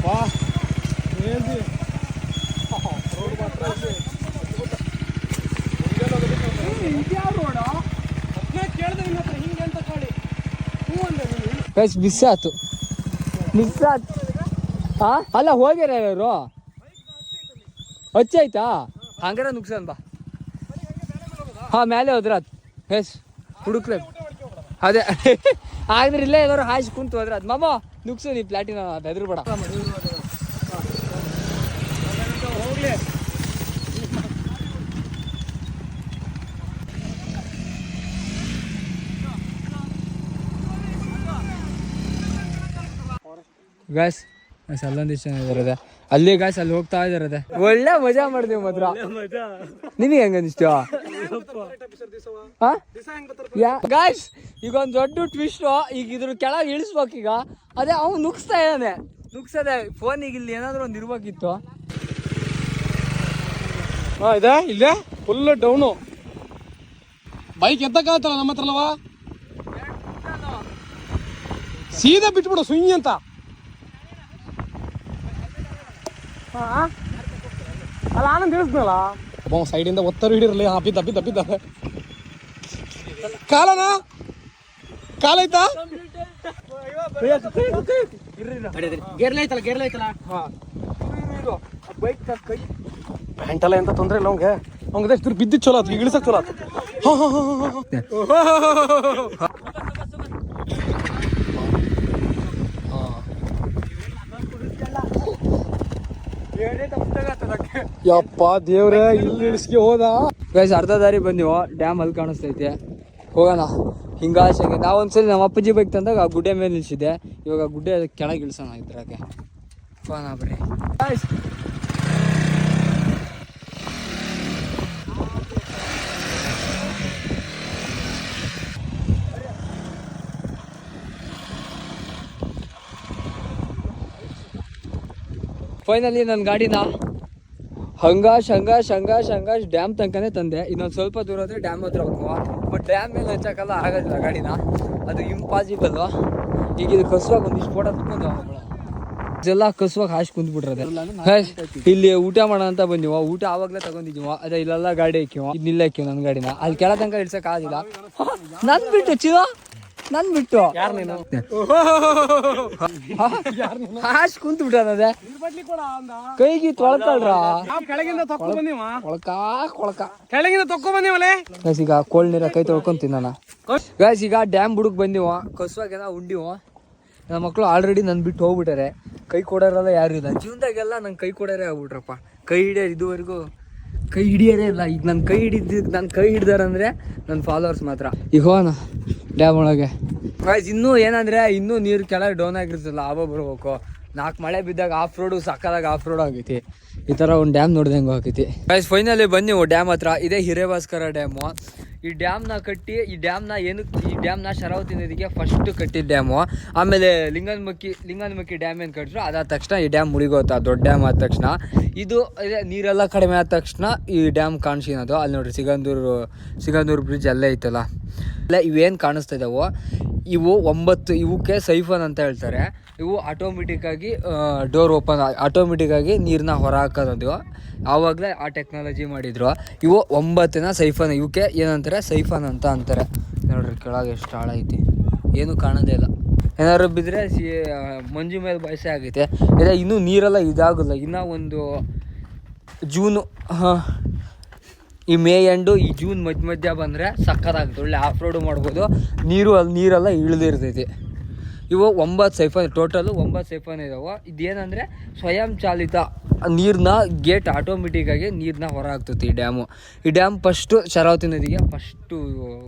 Speaker 2: ವಾ ಏನ್ರಿ ರೋಡ್ ಮಾತ್ರ ಇದ್ಯಾವ ರೋಡ ಅದನ್ನ ಕೇಳಿದೆ ನಿನ್ನ ಹತ್ರ ಹಿಂಗೆ ಅಂತ ಕಾಳಿ ಹ್ಞೂ ಅಂದೆ ನೀನು.
Speaker 1: ಗೈಸ್ ಮಿಸ್ ಆಯ್ತು ಹಾ ಅಲ್ಲ ಹೋಗ್ಯಾರ ಯಾರು ಹಚ್ಚಾಯ್ತಾ ಹಂಗಾರ ನುಕ್ಸಾನ್ ಬಾ. ಹಾ ಮೇಲೆ ಹೋದ್ರ ಗೈಸ್ ಹುಡುಕ್ಲೆ ಅದೇ ಆಗಿದ್ರೆ ಇಲ್ಲೇ ಎಲ್ಲರೂ ಹಾಯ್ಸಿ ಕುಂತು ಹೋದ್ರೆ ಅದು ಮಾಮ ನುಗ್ಸು ನೀ ಪ್ಲಾಟಿನ ಬೆದ್ರು ಬೇಡ.
Speaker 2: ಹೋಗ್ಲಿ
Speaker 1: ಗಾಯ್ಸ್ ಅಲ್ಲೊಂದು ಇಷ್ಟ ಇದಾರದೆ ಅಲ್ಲಿ ಗಾಯ್ಸ್ ಅಲ್ಲಿ ಹೋಗ್ತಾ ಇದಾರದೆ ಒಳ್ಳೆ ಮಜಾ ಮಾಡಿದೀವಿ ಮಾತ್ರ. ನಿಮಗೆ ಹೆಂಗ ಅನಿಸ್ತು ಗಾಯ್ಸ್? ಈಗ ಒಂದು ದೊಡ್ಡ ಟ್ವಿಸ್ಟ್, ಈಗ ಇದ್ರ ಕೆಳಗೆ ಇಳಿಸ್ಬೇಕೀಗ. ಅದೇ ಅವ್ನು ನುಗ್ಸ್ತಾ ಇದ್ದಾನೆ, ನುಗ್ಸದೆ ಫೋನಿಗೆ ಇಲ್ಲಿ ಏನಾದ್ರು ಒಂದು ಇರ್ಬೇಕಿತ್ತು.
Speaker 2: ಹಾಂ ಇದೆ ಇಲ್ಲೇ ಫುಲ್ ಡೌನು ಬೈಕ್ ಎತ್ತಕ್ಕಾಗತ್ತಲ್ಲ ನಮ್ಮ ಹತ್ರ ಅಲ್ಲವಾ? ಸೀದಾ ಬಿಟ್ಬಿಡು ಸುಂಗಿ ಅಂತ. ಅಲ್ಲ ಆನಂದ್ ತಿಳಿಸ್ನಲ್ಲ ಸೈಡಿಂದ ಒತ್ತರು ಹಿಡಿರಲಿ. ಬಿದ್ದ ಕಾಲನಾ ಕಾಲೈತಾ
Speaker 8: ಗೇರ್ಲೈತಲ್ಲ
Speaker 2: ಪ್ಯಾಂಟಲ್ಲ ಎಂತ ತೊಂದ್ರೆ ಇಲ್ಲ ಅವಂಗೆ. ಅವ್ಗೆ ಎಷ್ಟು ಬಿದ್ದಿದ್ದು ಚಲೋ ಆತು, ಈಗ ಇಳಿಸಕ್ ಚಲೋ ಆತು. ಯಪ್ಪ ದೇವ್ರೆ ಇಲ್ಲಿ ಇಳಿಸ್ಗೆ ಹೋದ.
Speaker 1: ಗೈಸ್ ಅರ್ಧ ದಾರಿ ಬಂದಿವ, ಡ್ಯಾಮ್ ಅಲ್ಲಿ ಕಾಣಿಸ್ತೈತೆ, ಹೋಗೋಣ ಹಿಂಗಾಸಂಗೆ. ನಾವೊಂದ್ಸಲಿ ನಮ್ಮ ಅಪ್ಪಾಜಿ ಬೈಕ್ ತಂದಾಗ ಆ ಗುಡ್ಡೆ ಮೇಲೆ ನಿಲ್ಸಿದ್ದೆ, ಇವಾಗ ಗುಡ್ಡೆ ಕೆಳಗೆ ಇಳಿಸೋಣ ಇದ್ರಾಗೆ. ಫೋನ್ ಆಗ್ರಿ ಫೈನಲಿ ನನ್ನ ಗಾಡಿನ ಹಂಗಾಶ್ ಡ್ಯಾಮ್ ತನಕನೇ ತಂದೆ. ಇನ್ನೊಂದು ಸ್ವಲ್ಪ ದೂರ ಹೋದ್ರೆ ಡ್ಯಾಮ್ ಹತ್ರ ಹೋಗುವ, ಬಟ್ ಡ್ಯಾಮ್ ಮೇಲೆ ಹಚ್ಚಕ್ಕಲ್ಲ ಆಗೋದಿಲ್ಲ ಗಾಡಿನ, ಅದು ಇಂಪಾಸಿಬಲ್. ಈಗ ಇದು ಕಸುವಾಗ ಒಂದಿಷ್ಟು ಫೋಟೋ ತಗೊಂಡು ಇದೆಲ್ಲ ಕಸುವಾಗ ಹಾಕಿ ಕುಂತ್ಬಿಟ್ರದೆ. ಇಲ್ಲಿ ಊಟ ಮಾಡೋಣ ಅಂತ ಬಂದಿವ, ಊಟ ಆವಾಗಲೇ ತಗೊಂಡಿದ್ದೀವ. ಅದೇ ಇಲ್ಲೆಲ್ಲ ಗಾಡಿ ಹಾಕಿವ, ಇದನ್ನಿಲ್ಲ ಹಾಕಿವ ನನ್ನ ಗಾಡಿನ. ಅಲ್ಲಿ ಕೆಳ ತನಕ ಇಳ್ಸಕ್ ಆಗಿಲ್ಲ. ನನ್ ಬಿಟ್ಟು ಚಿವ ನನ್ ಬಿಟ್ಟು
Speaker 2: ಯಾರು ನೀನು
Speaker 1: ಹಾಶ್ ಕುಂತ್ ಬಿಟ್ಟದೆ. ಕೈಗಿ ತೊಳ್ಕೊಳ್ರ
Speaker 2: ಕೆಳಗಿಂದ ತಕ್ಕೊ ಬಂದಿವ,
Speaker 1: ಕೊಳಕ
Speaker 2: ಕೆಳಗಿಂದ ತಕ್ಕೊ ಬಂದಿವಲೇ.
Speaker 1: ಗೈಸ್ ಈಗ ಕೋಲ್ಡ್ ನೀರ ಕೈ ತೊಳ್ಕೊಂತೀನಿ ನಾನು. ಗೈಸ್ ಈಗ ಡ್ಯಾಮ್ ಬುಡಕ್ ಬಂದಿವ, ಕಸುವಾಗೆಲ್ಲ ಉಂಡಿವ. ನನ್ನ ಮಕ್ಕಳು ಆಲ್ರೆಡಿ ನನ್ ಬಿಟ್ಟು ಹೋಗ್ಬಿಟ್ಟಾರೆ. ಕೈ ಕೊಡೋರೆಲ್ಲ ಯಾರು ಇಲ್ಲ ಜೀವನದಾಗೆಲ್ಲ ನಂಗೆ ಕೈ ಕೊಡೋರೇ ಆಗ್ಬಿಟ್ರಪ್ಪ. ಕೈ ಹಿಡಿಯೋರು ಇದುವರೆಗೂ ಕೈ ಹಿಡಿಯೋರೇ ಇಲ್ಲ. ಈಗ ನನ್ನ ಕೈ ಹಿಡ್ದಾರಂದ್ರೆ ನನ್ನ ಫಾಲೋವರ್ಸ್ ಮಾತ್ರ. ಈಗ ಹೋಗೋಣ ಡ್ಯಾಮ್ ಒಳಗೆ. ಗೈಸ್ ಇನ್ನೂ ಏನಂದ್ರೆ ಇನ್ನೂ ನೀರು ಕೆಳಗೆ ಡೌನ್ ಆಗಿರ್ತಲ್ಲ, ಆವಾಗ ಬರ್ಬೇಕು. 4 ಮಳೆ ಬಿದ್ದಾಗ ಆಫ್ ರೋಡು ಸಕ್ಕದಾಗ ಆಫ್ ರೋಡ್ ಆಗೈತಿ. ಈ ಥರ ಒಂದು ಡ್ಯಾಮ್ ನೋಡ್ದಂಗೆ ಆಗೈತಿ. ಗೈಸ್ ಫೈನಲಿ ಬನ್ನಿ ಡ್ಯಾಮ್ ಹತ್ರ. ಇದೇ ಹಿರೇಭಾಸ್ಕರ ಡ್ಯಾಮು. ಈ ಡ್ಯಾಮ್ನ ಕಟ್ಟಿ ಈ ಡ್ಯಾಮ್ನ ಶರಾವತಿ ನದಿಗೆ ಫಸ್ಟ್ ಕಟ್ಟಿದ ಡ್ಯಾಮು. ಆಮೇಲೆ ಲಿಂಗನಮಕ್ಕಿ ಡ್ಯಾಮ್ ಏನು ಕಟ್ಟಿದ್ರು ಅದಾದ ತಕ್ಷಣ ಈ ಡ್ಯಾಮ್ ಮುಳಿಗೋತಾ. ದೊಡ್ಡ ಡ್ಯಾಮ್ ಆದ ತಕ್ಷಣ ಇದು ನೀರೆಲ್ಲ ಕಡಿಮೆ ಆದ ತಕ್ಷಣ ಈ ಡ್ಯಾಮ್ ಕಾಣಿಸಿನದು. ಅಲ್ಲಿ ನೋಡ್ರಿ ಸಿಗಂದೂರು ಬ್ರಿಡ್ಜ್ ಅಲ್ಲೇ ಐತಲ್ಲ. ಇಲ್ಲ ಇವೇನು ಕಾಣಿಸ್ತಾ ಇದ್ದಾವೋ ಇವು 9 ಇವಕ್ಕೆ ಸೈಫನ್ ಅಂತ ಹೇಳ್ತಾರೆ. ಇವು ಆಟೋಮೆಟಿಕ್ಕಾಗಿ ಡೋರ್ ಓಪನ್ ಆಟೋಮೆಟಿಕ್ಕಾಗಿ ನೀರನ್ನ ಹೊರ ಹಾಕೋದು. ಆವಾಗಲೇ ಆ ಟೆಕ್ನಾಲಜಿ ಮಾಡಿದ್ರು. ಇವು 9 ಸೈಫನ್, ಇವಕ್ಕೆ ಏನಂತಾರೆ ಸೈಫನ್ ಅಂತ ಅಂತಾರೆ. ನೋಡ್ರಿ ಕೆಳಗೆ ಎಷ್ಟು ಆಳ ಐತಿ, ಏನೂ ಕಾಣೋದೇ ಇಲ್ಲ. ಏನಾದ್ರು ಬಿದ್ದರೆ ಮಂಜು ಮೇಲೆ ಬಯಸೆ ಆಗೈತೆ. ಇಲ್ಲ ಇನ್ನೂ ನೀರೆಲ್ಲ ಇದಾಗೋಲ್ಲ. ಇನ್ನೂ ಒಂದು ಜೂನು ಈ ಮೇ ಎಂಡು ಈ ಜೂನ್ ಮಧ್ಯ ಬಂದರೆ ಸಕ್ಕತ್ತಾಗುತ್ತೆ. ಒಳ್ಳೆ ಆಫ್ ರೋಡು ಮಾಡ್ಬೋದು. ನೀರೆಲ್ಲ ಇಳಿದಿರ್ತೈತಿ. ಇವು 9 ಸೈಫನ್, ಟೋಟಲು 9 ಸೈಫನ್ ಇದಾವೆ. ಇದೇನಂದರೆ ಸ್ವಯಂ ಚಾಲಿತ ನೀರನ್ನ ಗೇಟ್ ಆಟೋಮೆಟಿಕ್ಕಾಗಿ ನೀರನ್ನ ಹೊರ ಹಾಕ್ತೈತಿ ಈ ಡ್ಯಾಮು. ಈ ಡ್ಯಾಮ್ ಫಸ್ಟು ಶರಾವತಿ ನದಿಗೆ ಫಸ್ಟು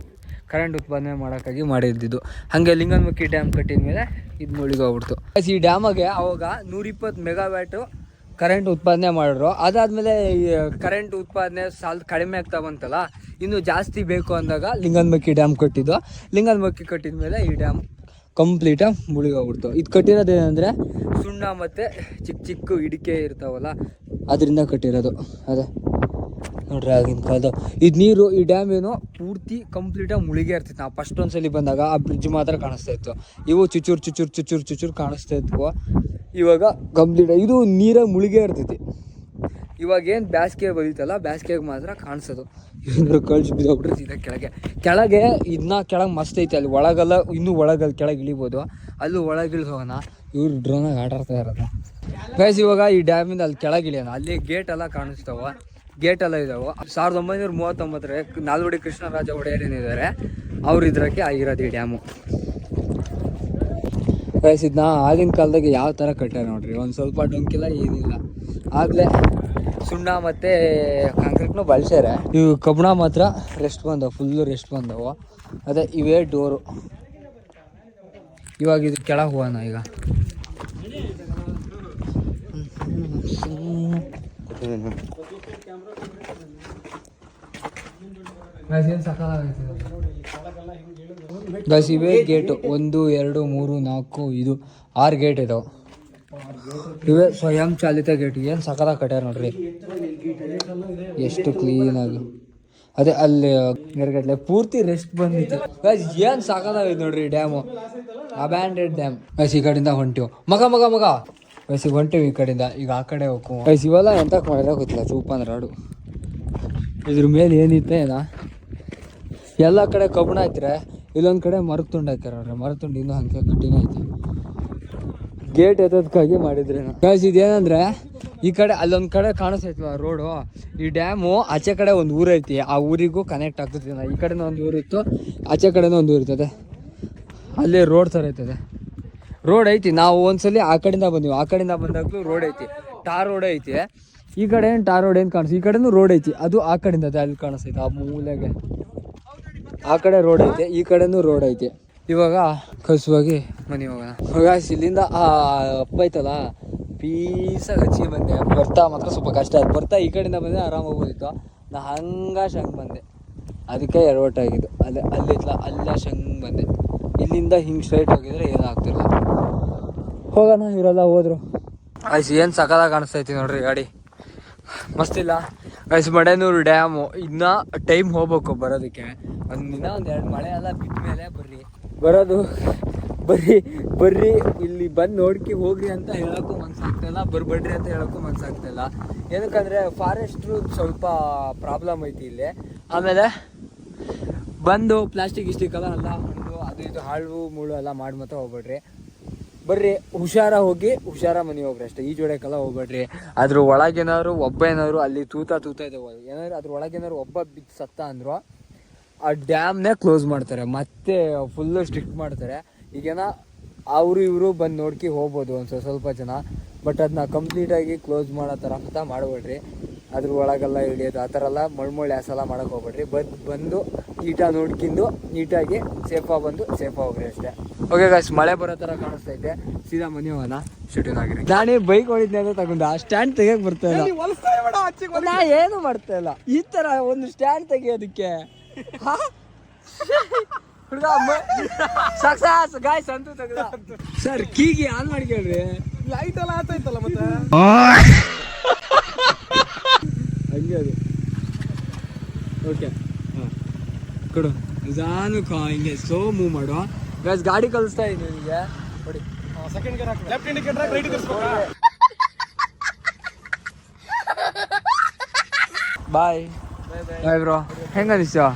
Speaker 1: ಕರೆಂಟ್ ಉತ್ಪಾದನೆ ಮಾಡೋಕ್ಕಾಗಿ ಮಾಡಿದ್ದಿದ್ದು. ಹಾಗೆ ಲಿಂಗನಮಕ್ಕಿ ಡ್ಯಾಮ್ ಕಟ್ಟಿದ ಮೇಲೆ ಇದು ಮುಳುಗೋಗ್ಬಿಡ್ತು. ಈ ಡ್ಯಾಮಗೆ ಅವಾಗ 120 ಮೆಗಾವ್ಯಾಟು ಕರೆಂಟ್ ಉತ್ಪಾದನೆ ಮಾಡಿದ್ರು. ಅದಾದಮೇಲೆ ಕರೆಂಟ್ ಉತ್ಪಾದನೆ ಕಡಿಮೆ ಆಗ್ತಾ ಬಂತಲ್ಲ, ಇನ್ನು ಜಾಸ್ತಿ ಬೇಕು ಅಂದಾಗ ಲಿಂಗನಮಕ್ಕಿ ಡ್ಯಾಮ್ ಕಟ್ಟಿದ್ದು. ಲಿಂಗನಮಕ್ಕಿ ಕಟ್ಟಿದ ಮೇಲೆ ಈ ಡ್ಯಾಮ್ ಕಂಪ್ಲೀಟಾಗಿ ಮುಳುಗೋಗ್ಬಿಡ್ತು. ಇದು ಕಟ್ಟಿರೋದೇನೆಂದರೆ ಸುಣ್ಣ ಮತ್ತು ಚಿಕ್ಕ ಚಿಕ್ಕ ಇಡಿಕೆ ಇರ್ತಾವಲ್ಲ ಅದರಿಂದ ಕಟ್ಟಿರೋದು. ಅದೇ ನೋಡ್ರಿ ಆಗಿನ ಕಾಲದ ಇದು ನೀರು. ಈ ಡ್ಯಾಮ್ ಏನೋ ಪೂರ್ತಿ ಕಂಪ್ಲೀಟಾಗಿ ಮುಳುಗೇ ಇರ್ತಿತ್ತು. ನಾವು ಫಸ್ಟ್ ಒಂದ್ಸಲಿ ಬಂದಾಗ ಆ ಬ್ರಿಡ್ಜ್ ಮಾತ್ರ ಕಾಣಿಸ್ತಾ ಇತ್ತು. ಇವು ಚುಚೂರು ಕಾಣಿಸ್ತಾ ಇದ್ವು. ಇವಾಗ ಕಂಪ್ಲೀಟ್ ಇದು ನೀರಾಗಿ ಮುಳುಗೇ ಇರ್ತೈತಿ. ಇವಾಗ ಏನು ಬೇಸಿಗೆ ಬರೀತಲ್ಲ, ಬೇಸಿಗೆಗೆ ಮಾತ್ರ ಕಾಣಿಸೋದು. ಇವ್ರು ಕಳ್ಸಿ ಬಿದ್ದೋಗ್ಬಿಟ್ರೆ ಸೀದಾ ಕೆಳಗೆ ಇದನ್ನ ಕೆಳಗೆ ಮಸ್ತ್ ಐತೆ. ಅಲ್ಲಿ ಒಳಗೆಲ್ಲ ಇನ್ನೂ ಒಳಗಲ್ಲಿ ಕೆಳಗೆ ಇಳಿಬೋದು. ಅಲ್ಲೂ ಒಳಗಿಳಿದು ಹೋಗೋಣ. ಇವ್ರು ಡ್ರೋನಾಗ ಆಟಾಡ್ತಾ ಇರೋದು ಗೈಸ್. ಇವಾಗ ಈ ಡ್ಯಾಮಿಂದ ಅಲ್ಲಿ ಕೆಳಗೆ ಇಳಿಯೋಣ. ಅಲ್ಲಿ ಗೇಟ್ ಎಲ್ಲ ಕಾಣಿಸ್ತಾವ, ಗೇಟ್ ಎಲ್ಲ ಇದಾವೆ. 1939 ನಾಲ್ವಡಿ ಕೃಷ್ಣರಾಜ ಒಡೆಯರ್ ಏನಿದ್ದಾರೆ ಅವ್ರು ಇದ್ರಕ್ಕೆ ಆಗಿರೋದು ಈ ಡ್ಯಾಮು. ಗೈಸ್ ಇದನ್ನ ಆಗಿನ ಕಾಲದಾಗ ಯಾವ ಥರ ಕಟ್ಟಾರ ನೋಡ್ರಿ. ಒಂದು ಸ್ವಲ್ಪ ಡೊಂಕಿಲ್ಲ, ಏನಿಲ್ಲ. ಆಗಲೇ ಸುಣ್ಣ ಮತ್ತು ಕಾಂಕ್ರೀಟ್ನು ಬಳಸ್ಯಾರೆ. ಇವು ಕಬ್ಬಣ ಮಾತ್ರ ರೆಸ್ಟ್ ಬಂದವು, ಫುಲ್ಲು ರೆಸ್ಟ್ ಬಂದವು. ಅದೇ ಇವೇ ಡೋರು. ಇವಾಗ ಇದು ಕೆಳಗೆ ಹೋಗೋಣ ಈಗ. ಗೈಸ್ ಇವೇ ಗೇಟು 1 2 3 4 ಇದು 6 ಗೇಟ್ ಇದಾವೆ. ಇವೇ ಸ್ವಯಂ ಚಾಲಿತ ಗೇಟ್. ಏನು ಸಕಲಾಗಿ ಕಟ್ಯಾರ ನೋಡ್ರಿ, ಎಷ್ಟು ಕ್ಲೀನಾಗಿ. ಅದೇ ಅಲ್ಲಿ ನೆರಗಟ್ಲೆ ಪೂರ್ತಿ ರೆಸ್ಟ್ ಬಂದಿತ್ತು ಗೈಸ್. ಏನು ಸಕಲಾಗೈತೆ ನೋಡ್ರಿ ಡ್ಯಾಮು, ಅಬ್ಯಾಂಡೆಡ್ ಡ್ಯಾಮ್. ಗೈಸ್ ಈ ಕಡೆಯಿಂದ ಹೊಂಟಿವು ಮಗ ಗೈಸ್ ಈಗ ಹೊಂಟಿವಿ ಈ ಕಡೆಯಿಂದ. ಈಗ ಆ ಕಡೆ ಹೋಗು ಗೈಸ್. ಇವೆಲ್ಲ ಎಂತಕ್ಕೆ ಮಾಡಿದ್ರೆ ಗೊತ್ತಿಲ್ಲ, ಚೂಪಂದ ರಾಡು. ಇದ್ರ ಮೇಲೆ ಏನಿತ್ತೆ ಏನೋ ಎಲ್ಲ ಕಡೆ ಕಬ್ಬಣ ಐತ್ರೆ. ಇಲ್ಲೊಂದು ಕಡೆ ಮರದ ತುಂಡು ಹಾಕ್ಯಾರ ಅವ್ರೆ. ಮರದ ತುಂಡು ಇನ್ನೂ ಹಂಗೆ ಕಟ್ಟಿನೇ ಐತಿ. Gate ಎತ್ತೋದಕ್ಕಾಗಿ ಮಾಡಿದ್ರೇನು guys. ಇದೇನಂದ್ರೆ ಈ ಕಡೆ ಅಲ್ಲೊಂದು ಕಡೆ ಕಾಣಿಸ್ತೈತವ ರೋಡು. ಈ ಡ್ಯಾಮು ಆಚೆ ಕಡೆ ಒಂದು ಊರು ಐತಿ, ಆ ಊರಿಗೂ ಕನೆಕ್ಟ್ ಆಗ್ತದೆ. ಈ ಕಡೆನೂ ಒಂದು ಊರು ಇತ್ತು, ಆಚೆ ಕಡೆನೂ ಒಂದು ಊರು ಇರ್ತದೆ. ಅಲ್ಲೇ ರೋಡ್ ಥರ ಐತದೆ. ರೋಡ್ ಐತಿ. ನಾವು ಒಂದ್ಸಲಿ ಆ ಕಡೆಯಿಂದ ಬಂದಿವಿ. ಆ ಕಡೆಯಿಂದ ಬಂದಾಗಲೂ ರೋಡ್ ಐತಿ, ಟಾರ್ ರೋಡ್ ಐತಿ. ಈ ಕಡೆ ಏನು ಟಾರ್ ರೋಡ್ ಏನು ಕಾಣಿಸ್ತು. ಈ ಕಡೆನೂ ರೋಡ್ ಐತಿ, ಅದು ಆ ಕಡೆಯಿಂದ ಅಲ್ಲಿ ಕಾಣಿಸ್ತೈತೆ ಆ ಮೂಲೆಗೆ. ಆ ಕಡೆ ರೋಡ್ ಐತೆ, ಈ ಕಡೆನೂ ರೋಡ್ ಐತಿ. ಇವಾಗ ಕಸುವಾಗಿ ಮನೆ ಹೋಗೋಣ. ಗೈಸ್ ಇಲ್ಲಿಂದ ಆ ಅಪ್ಪ ಐತಲ್ಲ ಪೀಸಾಗಿ ಹಚ್ಚಿ ಬಂದೆ. ಬರ್ತಾ ಮಾತ್ರ ಸ್ವಲ್ಪ ಕಷ್ಟ ಆಯ್ತು. ಬರ್ತಾ ಈ ಕಡೆಯಿಂದ ಬಂದೆ ಆರಾಮಾಗಿ ಹೋಗ್ಬೋದಿತ್ತು. ನಾ ಹಂಗೆ ಬಂದೆ, ಅದಕ್ಕೆ ಎಡವಟ್ಟಾಗಿದ್ದು. ಅಲ್ಲಿತ್ತಲ್ಲ ಅಲ್ಲೇ ಶಂಗ್ ಬಂದೆ. ಇಲ್ಲಿಂದ ಹಿಂಗೆ ಸ್ಟ್ರೈಟ್ ಹೋಗಿದ್ರೆ ಏನೂ ಆಗ್ತಿಲ್ಲ. ಹೋಗೋಣ, ಇವರೆಲ್ಲ ಹೋದ್ರು. ಗೈಸ್ ಏನು ಸಕಲಾಗಿ ಕಾಣಿಸ್ತೈತಿ ನೋಡ್ರಿ ಗಾಡಿ, ಮಸ್ತಿಲ್ಲ ಗೈಸ್. ಮಡೆನೂರು ಡ್ಯಾಮು ಇನ್ನೂ ಟೈಮ್ ಹೋಗ್ಬೇಕು ಬರೋದಕ್ಕೆ. ಒಂದಿನ 1-2 ಮಳೆ ಎಲ್ಲ ಬಿಟ್ಟ ಮೇಲೆ ಬರೋದು. ಬರ್ರಿ ಇಲ್ಲಿ ಬಂದು ನೋಡ್ಕಿ ಹೋಗ್ರಿ ಅಂತ ಹೇಳೋಕ್ಕೂ ಮನ್ಸಾಗ್ತಾಯಿಲ್ಲ, ಬರ್ಬೇಡ್ರಿ ಅಂತ ಹೇಳೋಕ್ಕೂ ಮನ್ಸಾಗ್ತಾಯಿಲ್ಲ. ಏನಕ್ಕಂದರೆ ಫಾರೆಸ್ಟ್ರು ಸ್ವಲ್ಪ ಪ್ರಾಬ್ಲಮ್ ಐತಿ ಇಲ್ಲಿ. ಆಮೇಲೆ ಬಂದು ಪ್ಲಾಸ್ಟಿಕ್ ಎಲ್ಲ ಹೊಡೆದು ಅದು ಇದು ಹಾಳು ಮುಳು ಎಲ್ಲ ಮಾಡಿ ಮಾತ್ರ ಹೋಗ್ಬೇಡ್ರಿ. ಬರ್ರಿ ಹುಷಾರ ಹೋಗಿ ಹುಷಾರ ಮನೆ ಹೋಗ್ರಿ ಅಷ್ಟೇ. ಈ ಜೋಡಕ್ಕೆಲ್ಲ ಹೋಗ್ಬೇಡ್ರಿ. ಅದ್ರ ಒಳಗೇನಾದ್ರು ಒಬ್ಬ ಏನಾದ್ರು ಅಲ್ಲಿ ತೂತ ಇದ್ದಾವೆ ಏನಾದ್ರು ಅದ್ರ ಒಳಗೇನಾದ್ರು ಒಬ್ಬ ಬಿದ್ದು ಸತ್ತ ಅಂದ್ರು ಆ ಡ್ಯಾಮ್ನೇ ಕ್ಲೋಸ್ ಮಾಡ್ತಾರೆ, ಮತ್ತೆ ಫುಲ್ಲು ಸ್ಟ್ರಿಕ್ಟ್ ಮಾಡ್ತಾರೆ. ಈಗೇನ ಅವರು ಇವರು ಬಂದು ನೋಡ್ಕಿ ಹೋಗ್ಬೋದು ಒಂದು ಸ್ವಲ್ಪ ಜನ. ಬಟ್ ಅದನ್ನ ಕಂಪ್ಲೀಟಾಗಿ ಕ್ಲೋಸ್ ಮಾಡೋ ಥರ ಅಂತ ಮಾಡಬೇಡ್ರಿ. ಅದ್ರ ಒಳಗೆಲ್ಲ ಹಿಡಿಯೋದು ಆ ಥರ ಎಲ್ಲ ಮಳ್ಮೊಳ್ಳೆ ಆಸೆಲ್ಲ ಮಾಡೋಕೆ ಹೋಗ್ಬೇಡ್ರಿ. ಬಂದು ನೀಟಾಗಿ ನೋಡ್ಕೊಂಡು ನೀಟಾಗಿ ಸೇಫಾಗಿ ಬಂದು ಸೇಫಾಗಿ ಹೋಗ್ರಿ ಅಷ್ಟೇ. ಓಕೆ ಗೈಸ್, ಮಳೆ ಬರೋ ಥರ ಕಾಣಿಸ್ತೈತೆ. ಸೀದಾ ಮನೆ ಹೋಗೋಣ, ಶೂಟಿಂಗ್ ಆಗಿರಿ. ನಾನೇ ಬೈಕ್ ಹೊಡಿದ್ನೆ ಅಂತ ತಗೊಂಡು ಆ ಸ್ಟ್ಯಾಂಡ್ ತೆಗಿಯಕ್ಕೆ ಬರ್ತಾ ಇಲ್ಲ. ನಾ ಏನು ಮಾಡ್ತಾ ಇಲ್ಲ. ಈ ಥರ ಒಂದು ಸ್ಟ್ಯಾಂಡ್ ತೆಗಿಯೋದಕ್ಕೆ ಸಕ್ಸಸ್ ಗೈಸ್ ಅಂತೂ ತೆಗ್ದ. ಸರ್ ಕೀಗಿ ಆನ್ ಮಾಡಿ ಕೇಳ್ರಿ.
Speaker 2: ಲೈಟ್ ಎಲ್ಲ ಆತೈತಲ್ಲ ಮತ್ತೆ
Speaker 1: ಹಂಗೆ ಅದು. ಓಕೆ ಹಾಂ ಕೊಡು. ನಿಧಾನು ಹಿಂಗೆ ಸ್ಲೋ ಮೂವ್ ಮಾಡು ಗೈಸ್. ಗಾಡಿ ಕಲಿಸ್ತಾ ಇದ್ದೀನಿ ನಿಮಗೆ ನೋಡಿ.
Speaker 2: ಸೆಕೆಂಡ್ ಗೇರ್ ಹಾಕು, ಲೆಫ್ಟ್ ಇಂಡಿಕೇಟರ್ ಹಾಕಿ ರೈಟ್ ತಿರ್ಸ್ಬೇಕು.
Speaker 1: ಬಾಯ್ ಬಾಯ್ ಬ್ರೋ. ಹೆಂಗ ಅನಿಸ್ತು?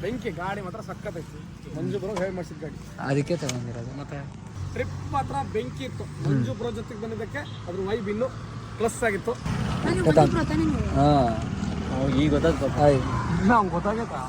Speaker 2: ಬೆಂಕಿ ಗಾಡಿ ಮಾತ್ರ ಸಕ್ಕತ್ತೈತಿ. ಮಂಜು ಬ್ರೋ ಹೇಳಿ ಮಾಡಿಸಿದ ಗಾಡಿ,
Speaker 1: ಅದಕ್ಕೆ ತಗೊಂಡಿರೋದು.
Speaker 2: ಮತ್ತೆ ಟ್ರಿಪ್ ಮಾತ್ರ ಬೆಂಕಿ ಇತ್ತು. ಮಂಜು ಬ್ರೋ ಜೊತೆಗೆ ಬಂದಿದ್ದಕ್ಕೆ ಅದ್ರ ವೈಬ್ ಇನ್ನೂ ಪ್ಲಸ್ ಆಗಿತ್ತು.
Speaker 1: ಹಾಂ ಈಗ ಗೊತ್ತಾಗ್ತದೆ.
Speaker 2: ನಮ್ಗೆ ಗೊತ್ತಾಗೈತಾ